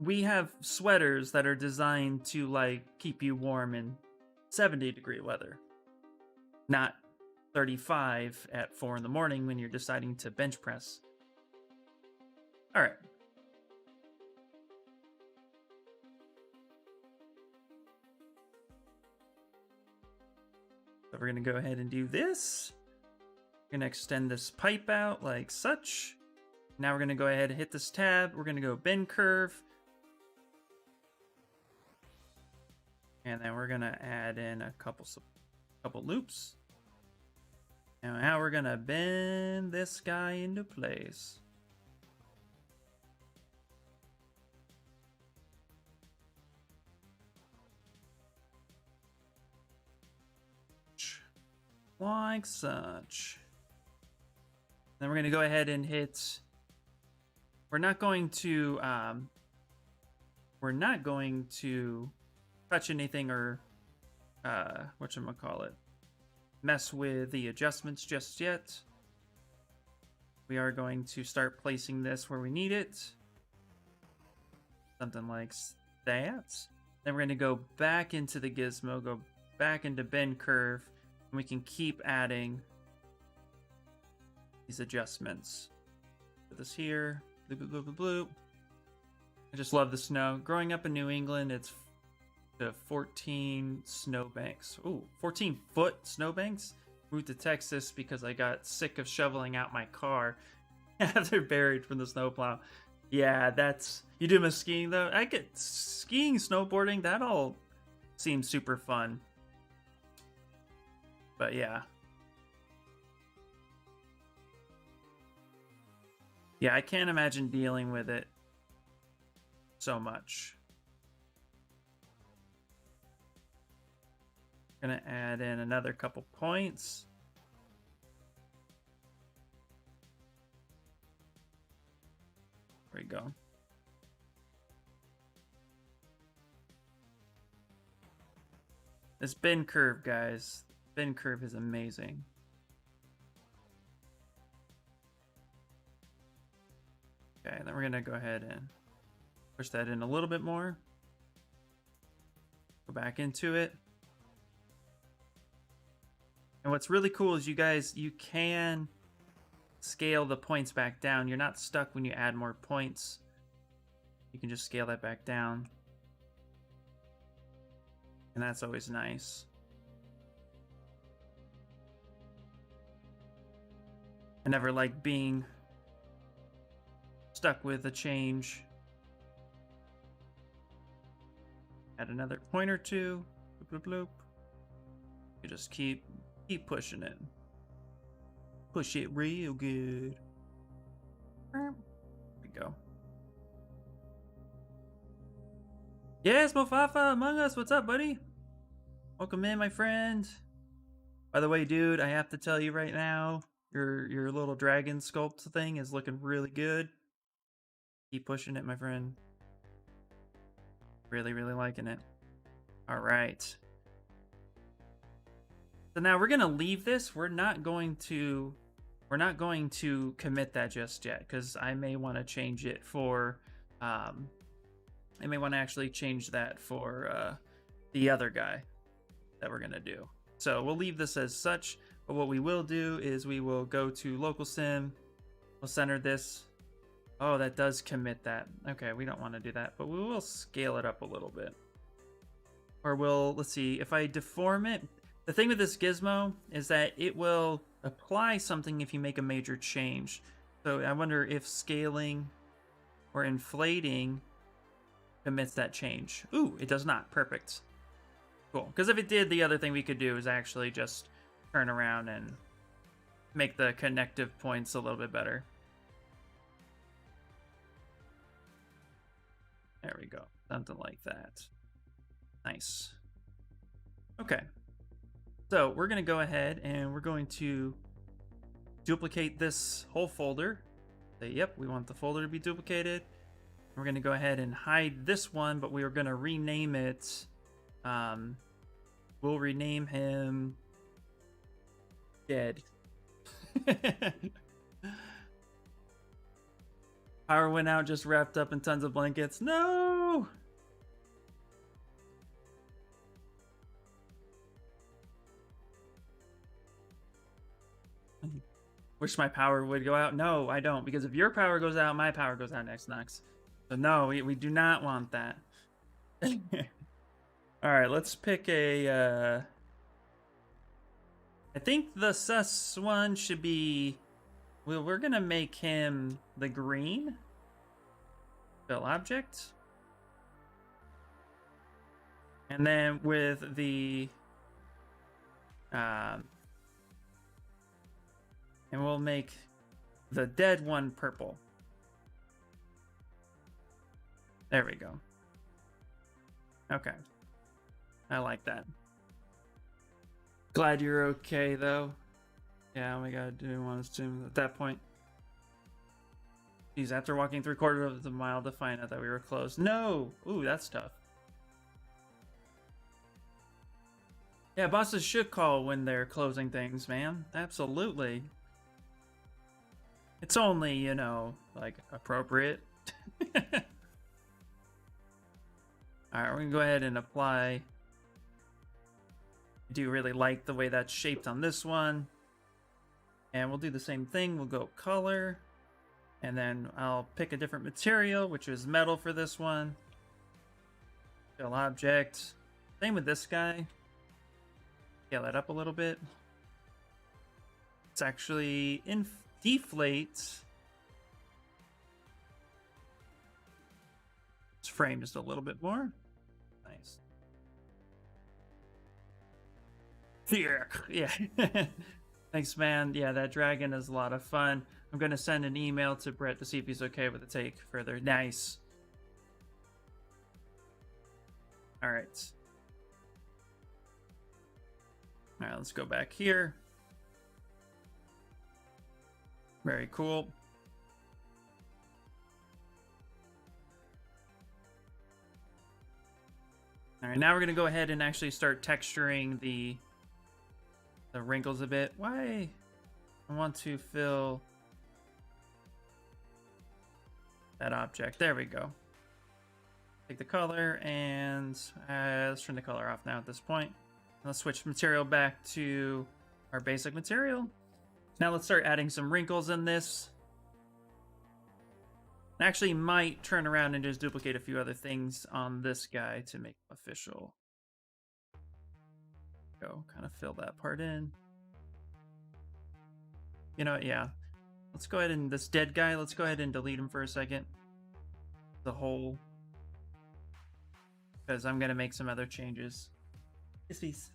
we have sweaters that are designed to like keep you warm in 70-degree weather, not 35 at 4 in the morning when you're deciding to bench press. All right. we're going to go ahead and do this. We're going to extend this pipe out like such. Now we're going to go ahead and hit this tab. We're going to go bend curve. And then we're going to add in a couple loops. And now we're going to bend this guy into place. Like such. Then we're going to go ahead and hit. We're not going to touch anything or whatchamacallit, mess with the adjustments just yet. We are going to start placing this where we need it. Something like that. Then we're going to go back into the gizmo, go back into bend curve, and we can keep adding these adjustments. Put this here, bloop, bloop, bloop, bloop, bloop. I just love the snow. Growing up in New England, it's the 14 snowbanks. Ooh, 14-foot snowbanks. Moved to Texas because I got sick of shoveling out my car after buried from the snowplow. Yeah, that's... You do my skiing, though? I get skiing, snowboarding, that all seems super fun. But yeah. Yeah, I can't imagine dealing with it so much. Gonna add in another couple points. There we go. This bend curve, guys. Bend curve is amazing. Okay, then we're gonna go ahead and push that in a little bit more. Go back into it. And what's really cool is you can scale the points back down. You're not stuck when you add more points. You can just scale that back down. And that's always nice. I never like being stuck with a change. Add another point or two. Bloop, bloop, bloop. You just keep pushing it. Push it real good. There we go. Yes, Mofafa Among Us, what's up, buddy? Welcome in, my friend. By the way, dude, I have to tell you right now, your little dragon sculpt thing is looking really good. Keep pushing it, my friend. Really, really liking it. All right. So now we're gonna leave this. We're not going to commit that just yet because I may want to change it for. I may want to actually change that for the other guy that we're gonna do. So we'll leave this as such. But what we will do is we will go to local sim. We'll center this. Oh, that does commit that. Okay, we don't want to do that, but we will scale it up a little bit. Or let's see, if I deform it. The thing with this gizmo is that it will apply something if you make a major change. So I wonder if scaling or inflating commits that change. Ooh, it does not. Perfect. Cool. Because if it did, the other thing we could do is actually just turn around and make the connective points a little bit better. There we go. Something like that. Nice. Okay. So we're going to go ahead and we're going to duplicate this whole folder. Say, yep, we want the folder to be duplicated. We're going to go ahead and hide this one, but we are going to rename it. We'll rename him Dead. Power went out, just wrapped up in tons of blankets. No! Wish my power would go out. No, I don't, because if your power goes out, my power goes out next. So no, we do not want that. All right, let's pick a I think the sus one should be, well, we're gonna make him the green fill object. And then with the, and we'll make the dead one purple. There we go. Okay. I like that. Glad you're okay, though. Yeah, oh my god, didn't want to assume at that point. Geez, after walking 3/4 of the mile to find out that we were closed. No! Ooh, that's tough. Yeah, bosses should call when they're closing things, man. Absolutely. It's only, you know, like, appropriate. Alright, we're gonna go ahead and apply. I do really like the way that's shaped on this one. And we'll do the same thing. We'll go color. And then I'll pick a different material, which is metal for this one. Fill object. Same with this guy. Scale that up a little bit. It's actually deflate. Let's frame just a little bit more. Nice. Yeah. Thanks, man. Yeah, that dragon is a lot of fun. I'm going to send an email to Brett to see if he's okay with the take further. Nice. All right. All right, let's go back here. Very cool. All right, now we're going to go ahead and actually start texturing the wrinkles a bit. Why? I want to fill that object. There we go. Take the color and let's turn the color off now at this point. Let's switch material back to our basic material. Now let's start adding some wrinkles in this. I actually might turn around and just duplicate a few other things on this guy to make it official. Go kind of fill that part in. You know what? Yeah. Let's go ahead and this dead guy, let's go ahead and delete him for a second. The whole. Because I'm going to make some other changes. Yes, please.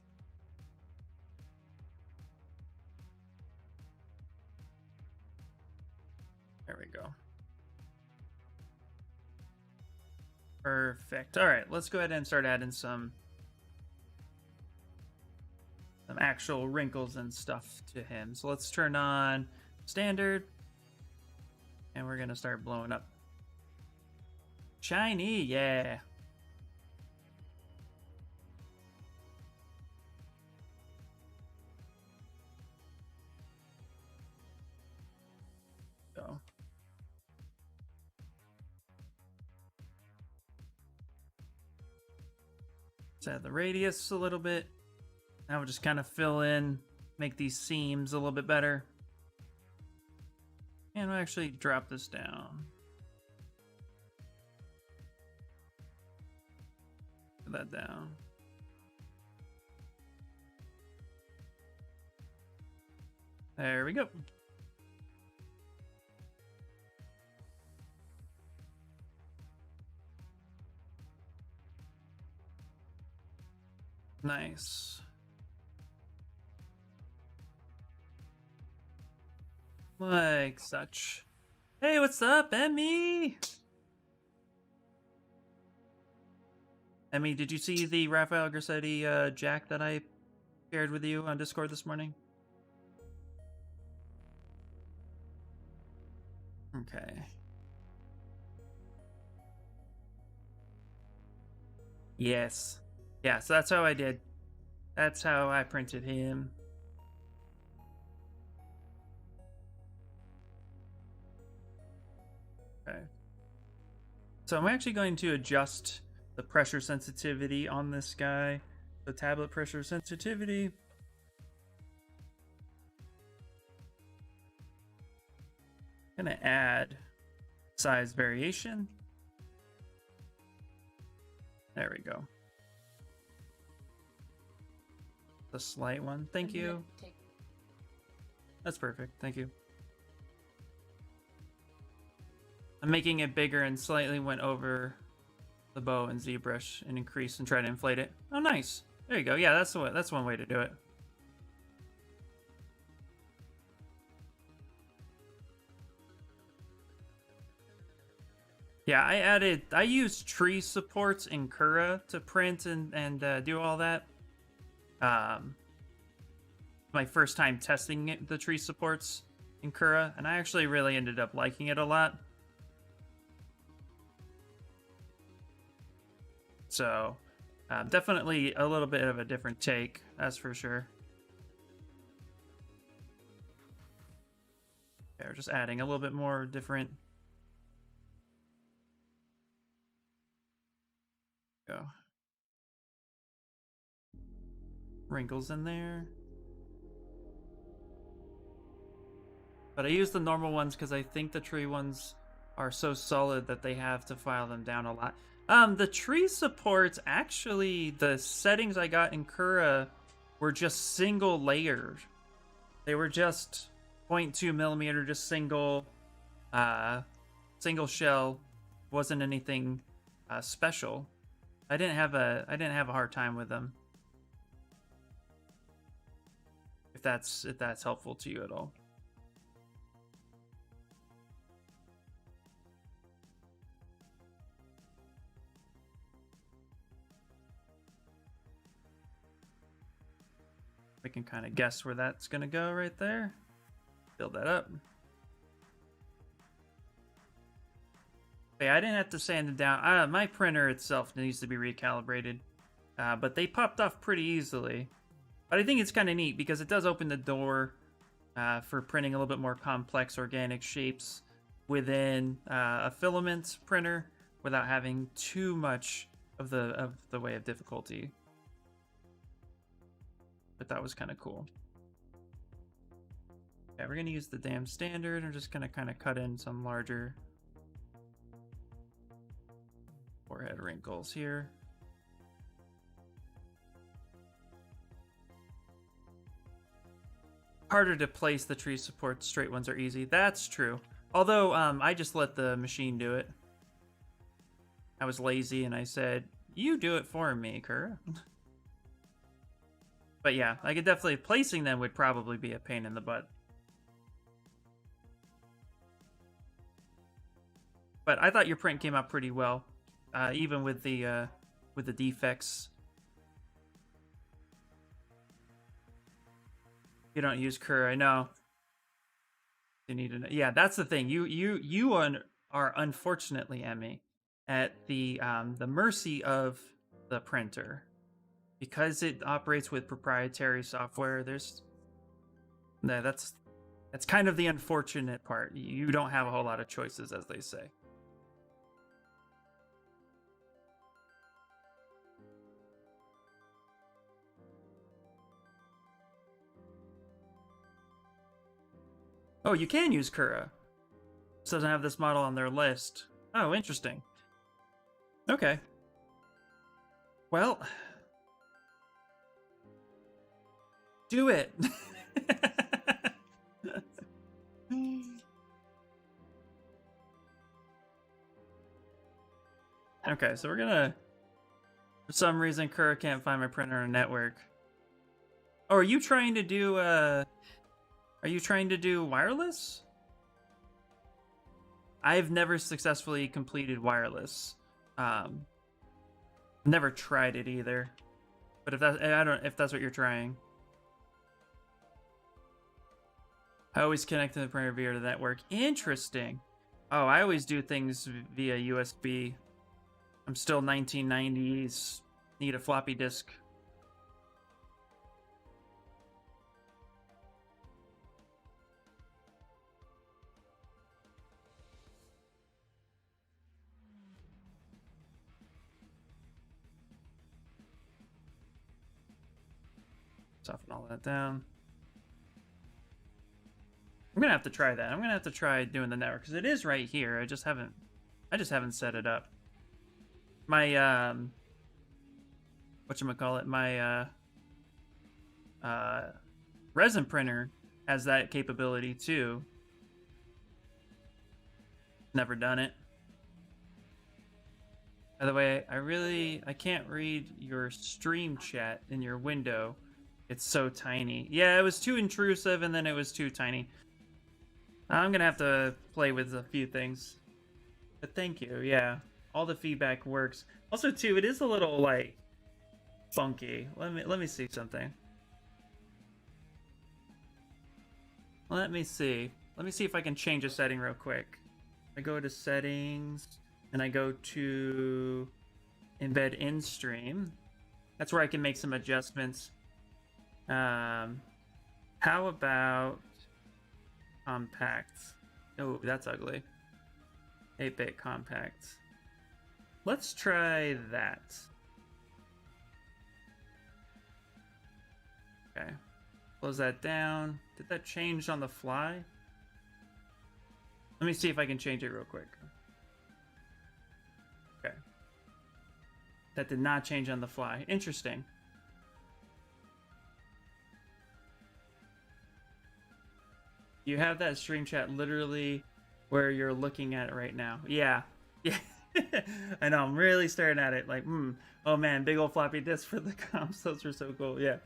There we go. Perfect. All right, let's go ahead and start adding some actual wrinkles and stuff to him. So let's turn on standard. And we're going to start blowing up. Shiny, yeah. So. Let's add the radius a little bit. Now we'll just kind of fill in, make these seams a little bit better. And we'll actually drop this down. Put that down. There we go. Nice. Like such. Hey, what's up, Emmy? Emmy, did you see the Rafael Grassetti jack that I shared with you on Discord this morning? Okay. Yes. Yeah, so that's how I did. That's how I printed him. Okay. So I'm actually going to adjust the pressure sensitivity on this guy. The tablet pressure sensitivity. Gonna add size variation. There we go. The slight one. Thank you. That's perfect. Thank you. I'm making it bigger and slightly went over the bow and ZBrush and increase and try to inflate it. Oh, nice. There you go. Yeah, that's one way to do it. Yeah, I used tree supports in Cura to print and do all that. My first time testing the tree supports in Cura, and I actually really ended up liking it a lot. So, definitely a little bit of a different take, that's for sure. Okay, we're just adding a little bit more different. Go. Wrinkles in there. But I use the normal ones because I think the tree ones are so solid that they have to file them down a lot. The tree supports, actually, the settings I got in Cura were just single layered. They were just 0.2 millimeter, just single shell. Wasn't anything special. I didn't have a hard time with them. If that's helpful to you at all. We can kind of guess where that's gonna go right there. Build that up. Okay, I didn't have to sand it down. My printer itself needs to be recalibrated, but they popped off pretty easily. But I think it's kind of neat because it does open the door for printing a little bit more complex organic shapes within a filament printer without having too much of the way of difficulty. But that was kind of cool. Yeah, we're gonna use the damn standard. I'm just gonna kind of cut in some larger forehead wrinkles here. Harder to place the tree support. Straight ones are easy. That's true. Although I just let the machine do it. I was lazy and I said, "You do it for me, Cura." But yeah, I could definitely, placing them would probably be a pain in the butt. But I thought your print came out pretty well, even with the defects. You don't use Cura, I know. You need to know. Yeah, that's the thing. You are unfortunately, Emmy, at the mercy of the printer. Because it operates with proprietary software, that's kind of the unfortunate part. You don't have a whole lot of choices, as they say. Oh, you can use Cura. It doesn't have this model on their list. Oh, interesting. Okay. Well, do it. Okay, so we're gonna... For some reason, Cura can't find my printer on a network. Oh, are you trying to do, wireless? I've never successfully completed wireless. Never tried it either. But if that's what you're trying. I always connect to the printer via the network. Interesting. Oh, I always do things via USB. I'm still 1990s. Need a floppy disk. Soften all that down. I'm gonna have to try that. I'm gonna have to try doing the network because it is right here. I just haven't set it up. My whatchamacallit, my resin printer has that capability too. Never done it. By the way, I can't read your stream chat in your window. It's so tiny. Yeah, it was too intrusive and then it was too tiny. I'm gonna have to play with a few things. But thank you, yeah. All the feedback works. Also too, it is a little like funky. Let me see something. Let me see. Let me see if I can change a setting real quick. I go to settings and I go to embed in stream. That's where I can make some adjustments. How about compact? Oh, that's ugly. 8-bit compact. Let's try that. Okay. Close that down. Did that change on the fly? Let me see if I can change it real quick. Okay. That did not change on the fly. Interesting. You have that stream chat literally where you're looking at it right now. Yeah. Yeah. I know, I'm really staring at it like, oh man, big old floppy disk for the comps. Those are so cool. Yeah.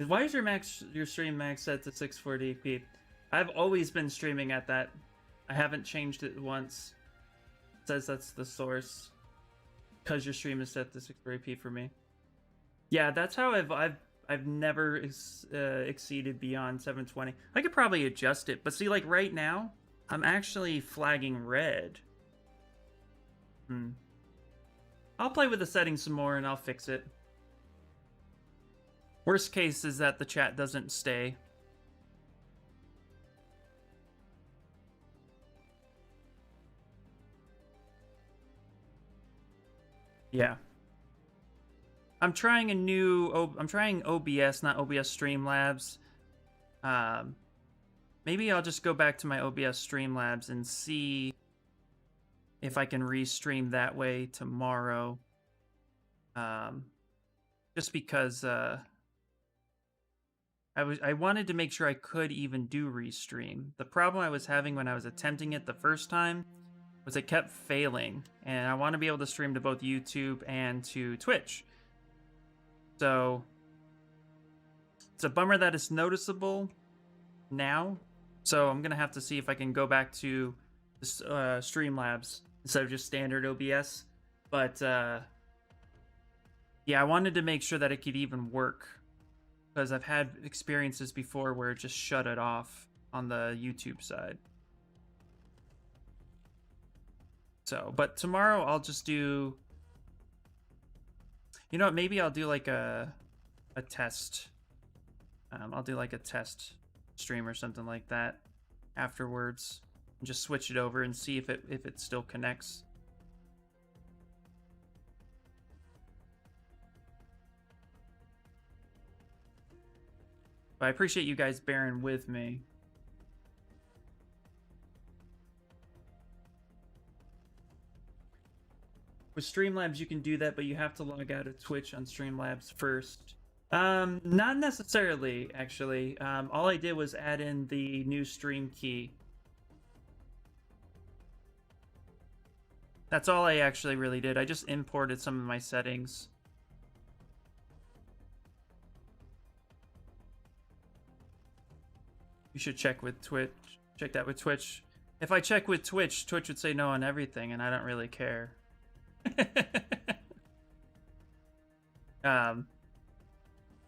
Why is your stream max set to 640p? I've always been streaming at that. I haven't changed it once. It says that's the source. Because your stream is set to 640p for me. Yeah, that's how I've never exceeded beyond 720. I could probably adjust it, but see, like right now, I'm actually flagging red. I'll play with the settings some more and I'll fix it. Worst case is that the chat doesn't stay. Yeah. I'm trying I'm trying OBS, not OBS Streamlabs. Maybe I'll just go back to my OBS Streamlabs and see if I can restream that way tomorrow. Just because I wanted to make sure I could even do restream. The problem I was having when I was attempting it the first time was it kept failing, and I want to be able to stream to both YouTube and to Twitch. So it's a bummer that it's noticeable now. So I'm gonna have to see if I can go back to Streamlabs instead of just standard OBS. But yeah, I wanted to make sure that it could even work, because I've had experiences before where it just shut it off on the YouTube side. So, but tomorrow I'll just do, you know what, maybe I'll do like a test. I'll do like a test stream or something like that afterwards, and just switch it over and see if it still connects. But I appreciate you guys bearing with me. With Streamlabs, you can do that, but you have to log out of Twitch on Streamlabs first. Not necessarily, actually. All I did was add in the new stream key. That's all I actually really did. I just imported some of my settings. You should check with Twitch. Check that with Twitch. If I check with Twitch, Twitch would say no on everything, and I don't really care.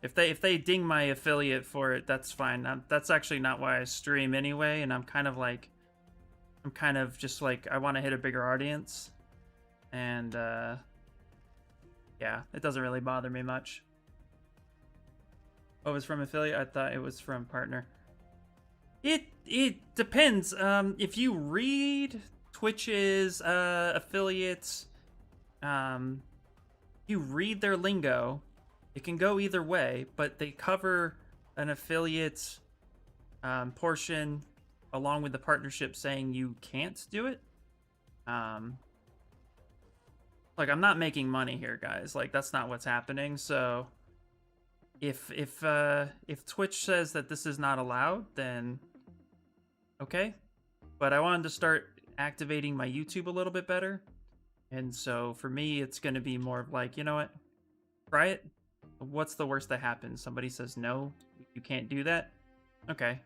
If they ding my affiliate for it, that's fine. That's actually not why I stream anyway, and I'm kind of just like, I want to hit a bigger audience, and yeah, it doesn't really bother me much. Oh, it was from affiliate? I thought it was from partner. It depends. If you read Twitch's affiliates, you read their lingo, it can go either way, but they cover an affiliate portion along with the partnership saying you can't do it. Like, I'm not making money here, guys. Like, that's not what's happening. So if Twitch says that this is not allowed, then okay. But I wanted to start activating my YouTube a little bit better. And so for me, it's going to be more of like, you know what? Try it. What's the worst that happens? Somebody says no, you can't do that. Okay.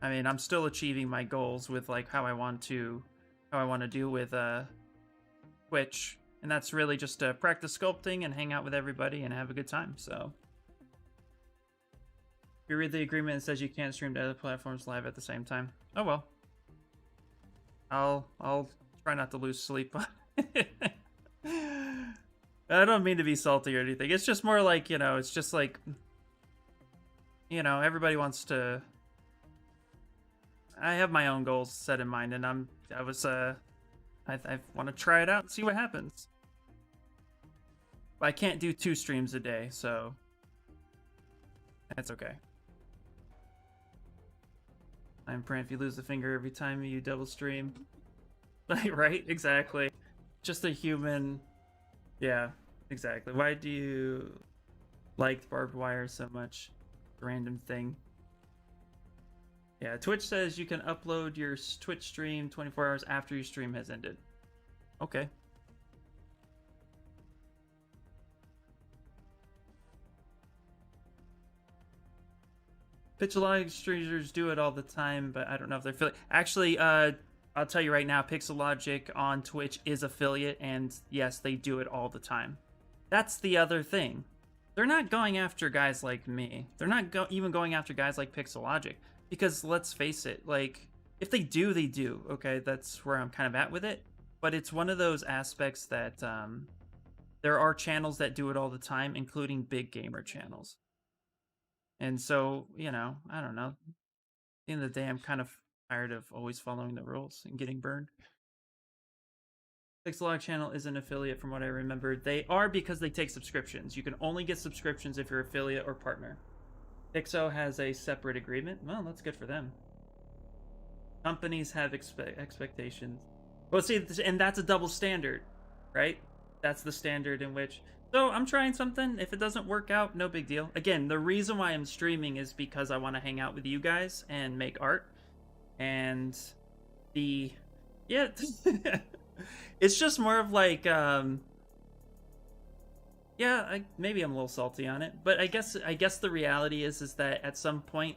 I mean, I'm still achieving my goals with like how I want to do with Twitch, and that's really just to practice sculpting and hang out with everybody and have a good time. So if you read the agreement, it says you can't stream to other platforms live at the same time. Oh well. I'll try not to lose sleep. I don't mean to be salty or anything. It's just more like, you know, it's just like, you know, everybody wants to. I have my own goals set in mind, and I want to try it out and see what happens. But I can't do 2 streams a day, so that's okay. I'm praying if you lose the finger every time you double stream. Right? Exactly. Just a human. Yeah, exactly. Why do you like barbed wire so much? Random thing. Yeah, Twitch says you can upload your Twitch stream 24 hours after your stream has ended. Okay. Pixelog streamers do it all the time, but I don't know if they're affiliate. Actually, I'll tell you right now, Pixelogic on Twitch is affiliate, and yes, they do it all the time. That's the other thing. They're not going after guys like me. They're not even going after guys like Pixelogic. Because let's face it, like, if they do, they do. Okay, that's where I'm kind of at with it. But it's one of those aspects that there are channels that do it all the time, including big gamer channels. And so, you know, I don't know. At the end of the day, I'm kind of tired of always following the rules and getting burned. Pixelog channel is an affiliate from what I remember. They are because they take subscriptions. You can only get subscriptions if you're affiliate or partner. Pixo has a separate agreement. Well, that's good for them. Companies have expectations. Well, see, and that's a double standard, right? That's the standard in which... So I'm trying something. If it doesn't work out, no big deal. Again, the reason why I'm streaming is because I want to hang out with you guys and make art. And the... Yeah. It's just more of like... Yeah, maybe I'm a little salty on it, but I guess the reality is that at some point,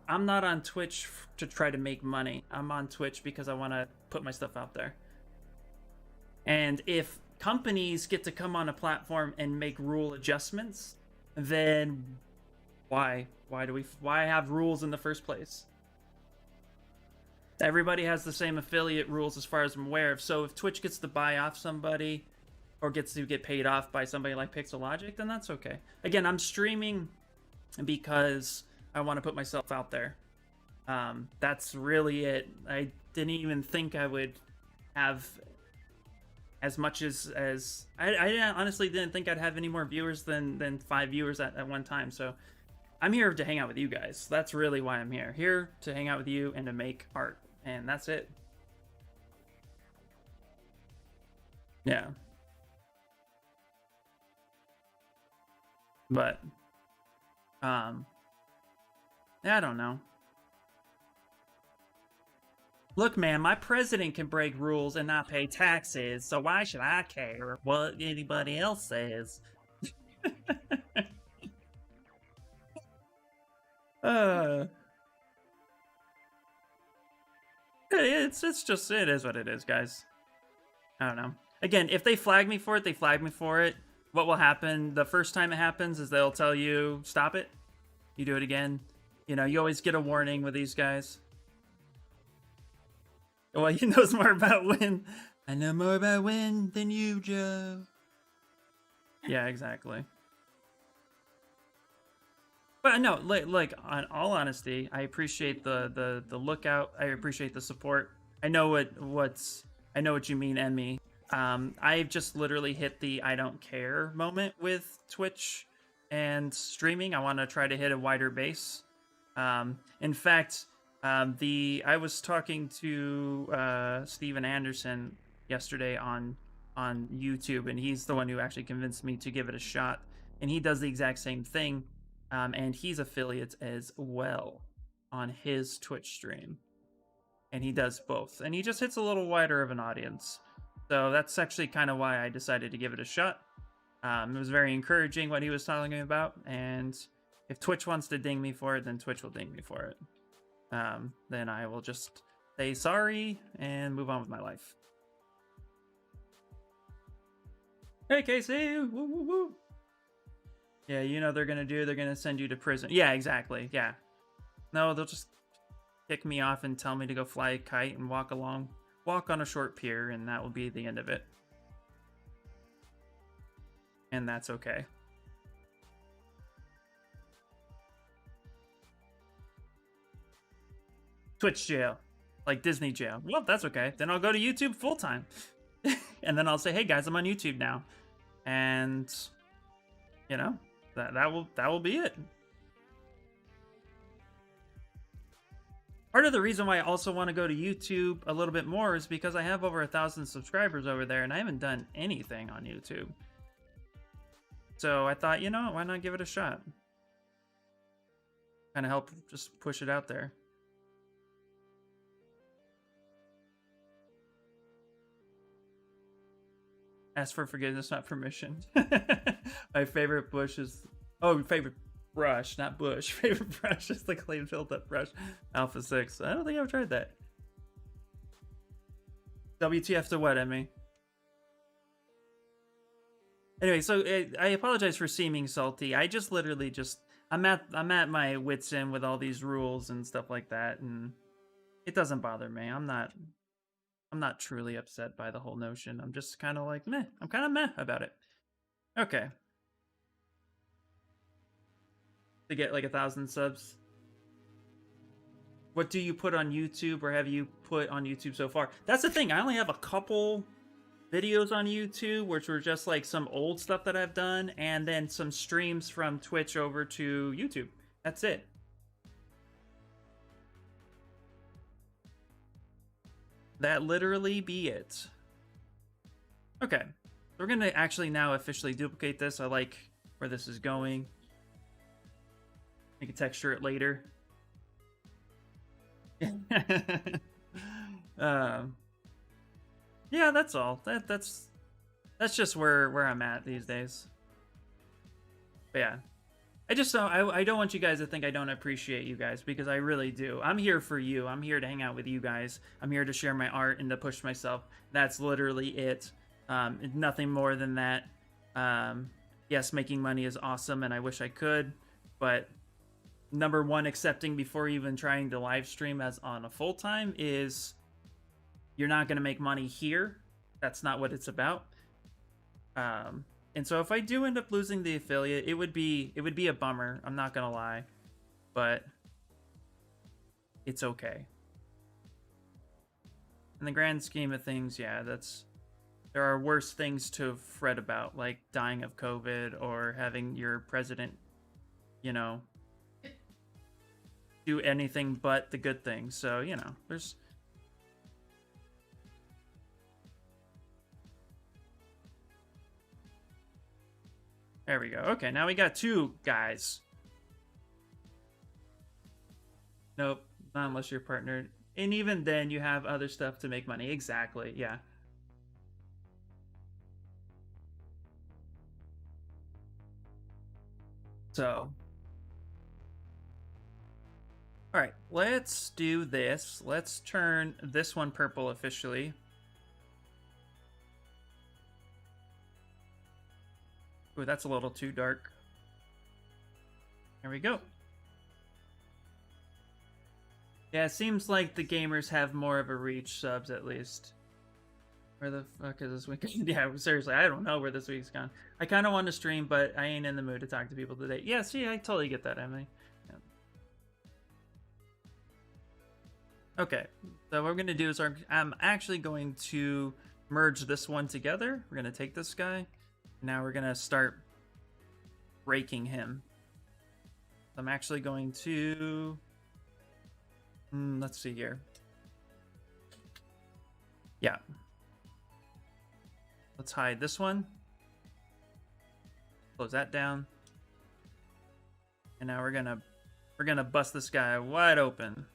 I'm not on Twitch to try to make money. I'm on Twitch because I want to put my stuff out there. And if companies get to come on a platform and make rule adjustments, then why have rules in the first place? Everybody has the same affiliate rules as far as I'm aware of. So if Twitch gets to buy off somebody, or gets to get paid off by somebody like Pixelogic, then that's okay. Again, I'm streaming because I want to put myself out there. That's really it. I didn't even think I would have as much as I honestly didn't think I'd have any more viewers than 5 viewers at one time. So I'm here to hang out with you guys. That's really why I'm here. Here to hang out with you and to make art. And that's it. Yeah. But, yeah, I don't know. Look, man, my president can break rules and not pay taxes, so why should I care what anybody else says? It's just, it is what it is, guys. I don't know. Again, if they flag me for it, they flag me for it. What will happen the first time it happens is they'll tell you, stop it. You do it again. You know, you always get a warning with these guys. Well, he knows more about Win. I know more about Win than you, Joe. Yeah, exactly. But no, like on all honesty, I appreciate the lookout. I appreciate the support. I know what you mean, Emmy. I've just literally hit the I don't care moment with Twitch and streaming. I want to try to hit a wider base. In fact, I was talking to Steven Anderson yesterday on on YouTube, and he's the one who actually convinced me to give it a shot. And he does the exact same thing, and he's affiliate as well on his Twitch stream, and he does both, and he just hits a little wider of an audience. So that's actually kind of why I decided to give it a shot. It was very encouraging what he was telling me about, and if Twitch wants to ding me for it, then Twitch will ding me for it. Then I will just say sorry and move on with my life. Hey, Casey! Woo, woo, woo. Yeah, you know they're gonna send you to prison. Yeah, exactly. Yeah. No, they'll just kick me off and tell me to go fly a kite and walk on a short pier, and that will be the end of it. And that's okay. Twitch jail. Like Disney jail. Well, that's okay. Then I'll go to YouTube full time. And then I'll say, hey guys, I'm on YouTube now. And you know, that will be it. Part of the reason why I also want to go to YouTube a little bit more is because I have over 1,000 subscribers over there, and I haven't done anything on YouTube. So I thought, you know, why not give it a shot? Kind of help just push it out there. Ask for forgiveness, not permission. My favorite bush is... Oh, favorite brush, not bush. Favorite brush is the clean filled up brush. Alpha 6. I don't think I've tried that. WTF to what, Emmy? Anyway, so I apologize for seeming salty. I just literally just... I'm at my wits' end with all these rules and stuff like that, and it doesn't bother me. I'm not truly upset by the whole notion. I'm just kind of like, meh. I'm kind of meh about it. Okay. To get like 1,000 subs. What do you put on YouTube, or have you put on YouTube so far? That's the thing. I only have a couple videos on YouTube, which were just like some old stuff that I've done, and then some streams from Twitch over to YouTube. That's it. That literally be it. Okay, so we're gonna actually now officially duplicate this. I like where this is going. I can texture it later. Yeah, that's all. That's just where I'm at these days. But yeah, I don't want you guys to think I don't appreciate you guys, because I really do. I'm here for you. I'm here to hang out with you guys. I'm here to share my art and to push myself. That's literally it. Nothing more than that. Yes, making money is awesome, and I wish I could, but number one, accepting before even trying to live stream as on a full time is you're not going to make money here. That's not what it's about. And so if I do end up losing the affiliate, it would be a bummer. I'm not gonna lie, but it's okay. In the grand scheme of things, yeah, there are worse things to fret about, like dying of COVID or having your president, you know, do anything but the good things. So, you know, there's... There we go. Okay, now we got 2 guys. Nope, not unless you're partnered. And even then, you have other stuff to make money. Exactly, yeah. So... Alright, let's do this. Let's turn this one purple officially. Ooh, that's a little too dark. There we go. Yeah, it seems like the gamers have more of a reach, subs at least. Where the fuck is this weekend? Yeah, seriously, I don't know where this week's gone. I kind of want to stream, but I ain't in the mood to talk to people today. Yeah, see, I totally get that, Emily. Yeah. Okay, so what we're going to do is I'm actually going to merge this one together. We're going to take this guy. Now we're going to start breaking him. I'm actually going to... let's see here. Yeah. Let's hide this one. Close that down. And now we're gonna bust this guy wide open.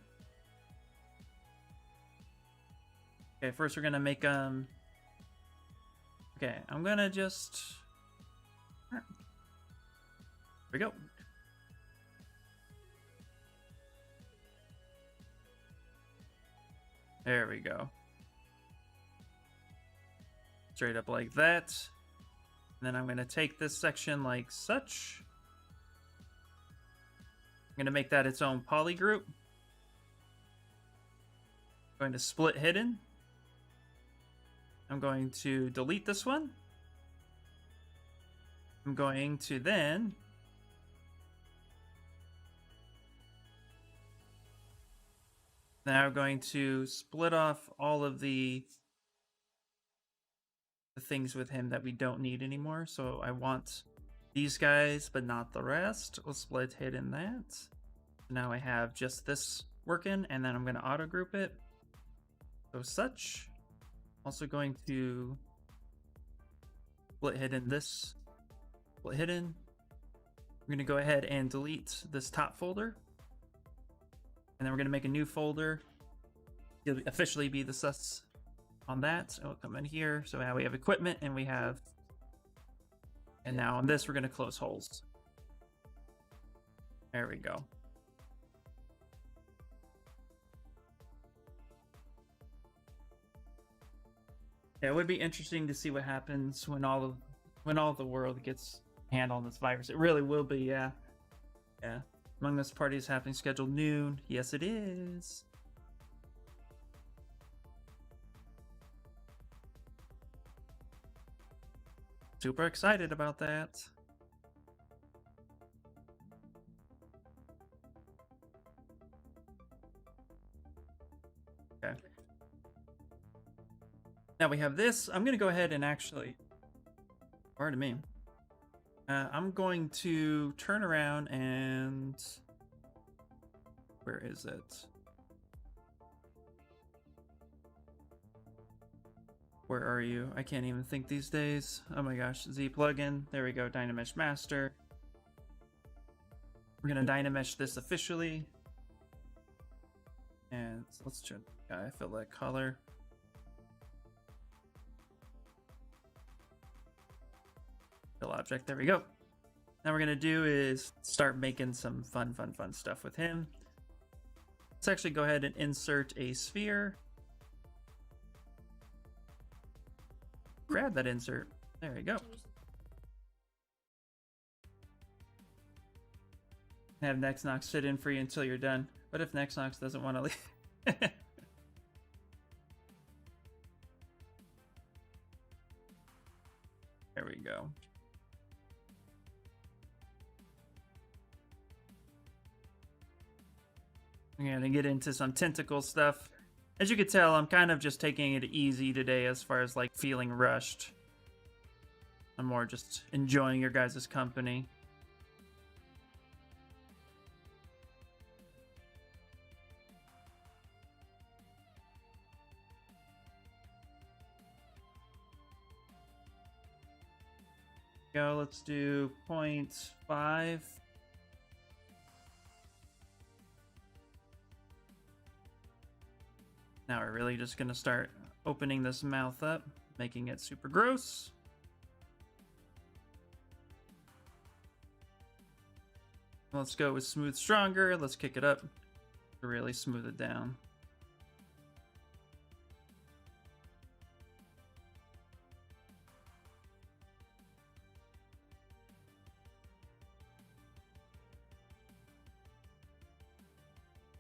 Okay, first we're gonna make okay, I'm gonna just here we go. There we go. Straight up like that. And then I'm going to take this section like such. I'm going to make that its own poly group. I'm going to split hidden. I'm going to delete this one. I'm going to then now I'm going to split off all of the things with him that we don't need anymore. So I want these guys, but not the rest. We'll split hidden that. Now I have just this working, and then I'm going to auto group it. So such. Also going to split hidden this. Split hidden. We're going to go ahead and delete this top folder. And then we're going to make a new folder. It'll officially be the sus on that. So we'll come in here. So now we have equipment and we have, and now on this, we're going to close holes. There we go. Yeah, it would be interesting to see what happens when all the world gets handled on this virus. It really will be, yeah. Yeah. Among Us party is happening scheduled noon. Yes, it is. Super excited about that. Okay. Now we have this. I'm going to go ahead and actually, pardon me. I'm going to turn around and where is it? Where are you? I can't even think these days. Oh my gosh, Z plugin. There we go, Dynamesh Master. We're gonna Dynamesh this officially. And let's try, I fill that color. Fill object, there we go. Now we're gonna do is start making some fun stuff with him. Let's actually go ahead and insert a sphere. Grab that insert. There we go. Have Nexnox sit in for you until you're done. What if Nexnox doesn't want to leave? There we go. I'm gonna get into some tentacle stuff. As you can tell, I'm kind of just taking it easy today as far as like feeling rushed. I'm more just enjoying your guys' company. Go, let's do 0.5. Now we're really just gonna start opening this mouth up, making it super gross. Let's go with smooth stronger. Let's kick it up to really smooth it down.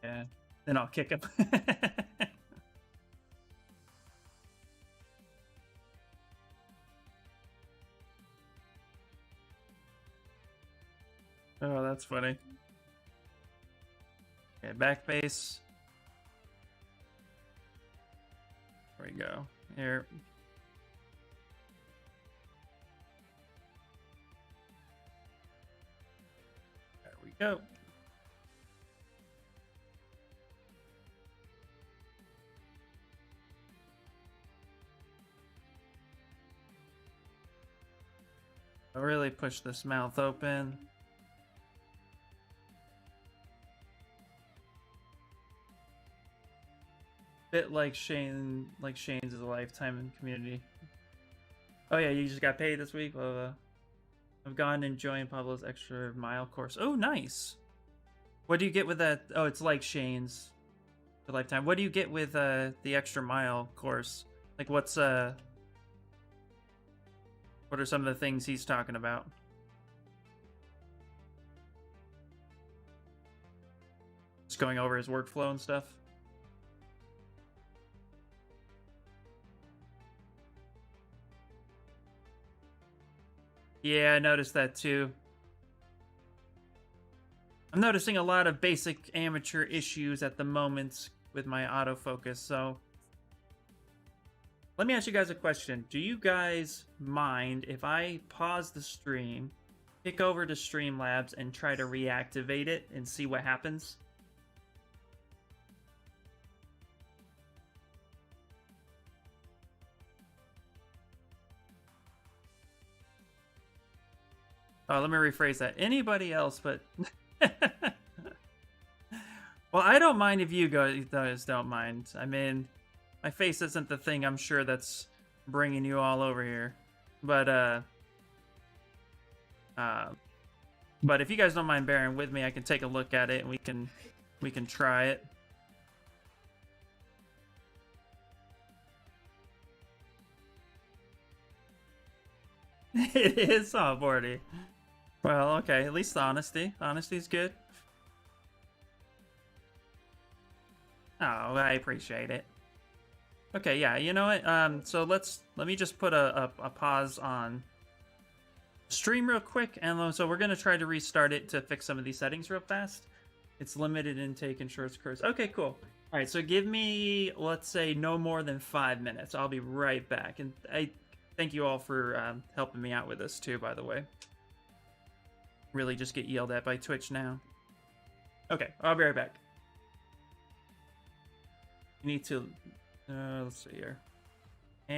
Yeah, then I'll kick him. Oh, that's funny. Okay, back base. There we go. Here. There we go. I'll really push this mouth open. Bit like Shane's is a lifetime in community. Oh yeah, you just got paid this week. Blah, blah, blah. I've gone enjoying Pablo's extra mile course. Oh, nice. What do you get with that? Oh, it's like Shane's for lifetime. What do you get with the extra mile course? Like, what are some of the things he's talking about? Just going over his workflow and stuff. Yeah, I noticed that too. I'm noticing a lot of basic amateur issues at the moment with my autofocus, so let me ask you guys a question. Do you guys mind if I pause the stream, kick over to Streamlabs, and try to reactivate it and see what happens? Oh, let me rephrase that. Anybody else but... Well, I don't mind if you guys don't mind. I mean, my face isn't the thing I'm sure that's bringing you all over here. But if you guys don't mind bearing with me, I can take a look at it and we can try it. It is softboardy. Well, okay, at least honesty. Honesty's good. Oh, I appreciate it. Okay, yeah, you know what? So let me just put a pause on stream real quick, and so we're gonna try to restart it to fix some of these settings real fast. It's limited intake and short curse. Okay, cool. All right, so give me, let's say, no more than 5 minutes. I'll be right back, and I thank you all for helping me out with this too, by the way. Really just get yelled at by Twitch now. Okay, I'll be right back. You need to, let's see here.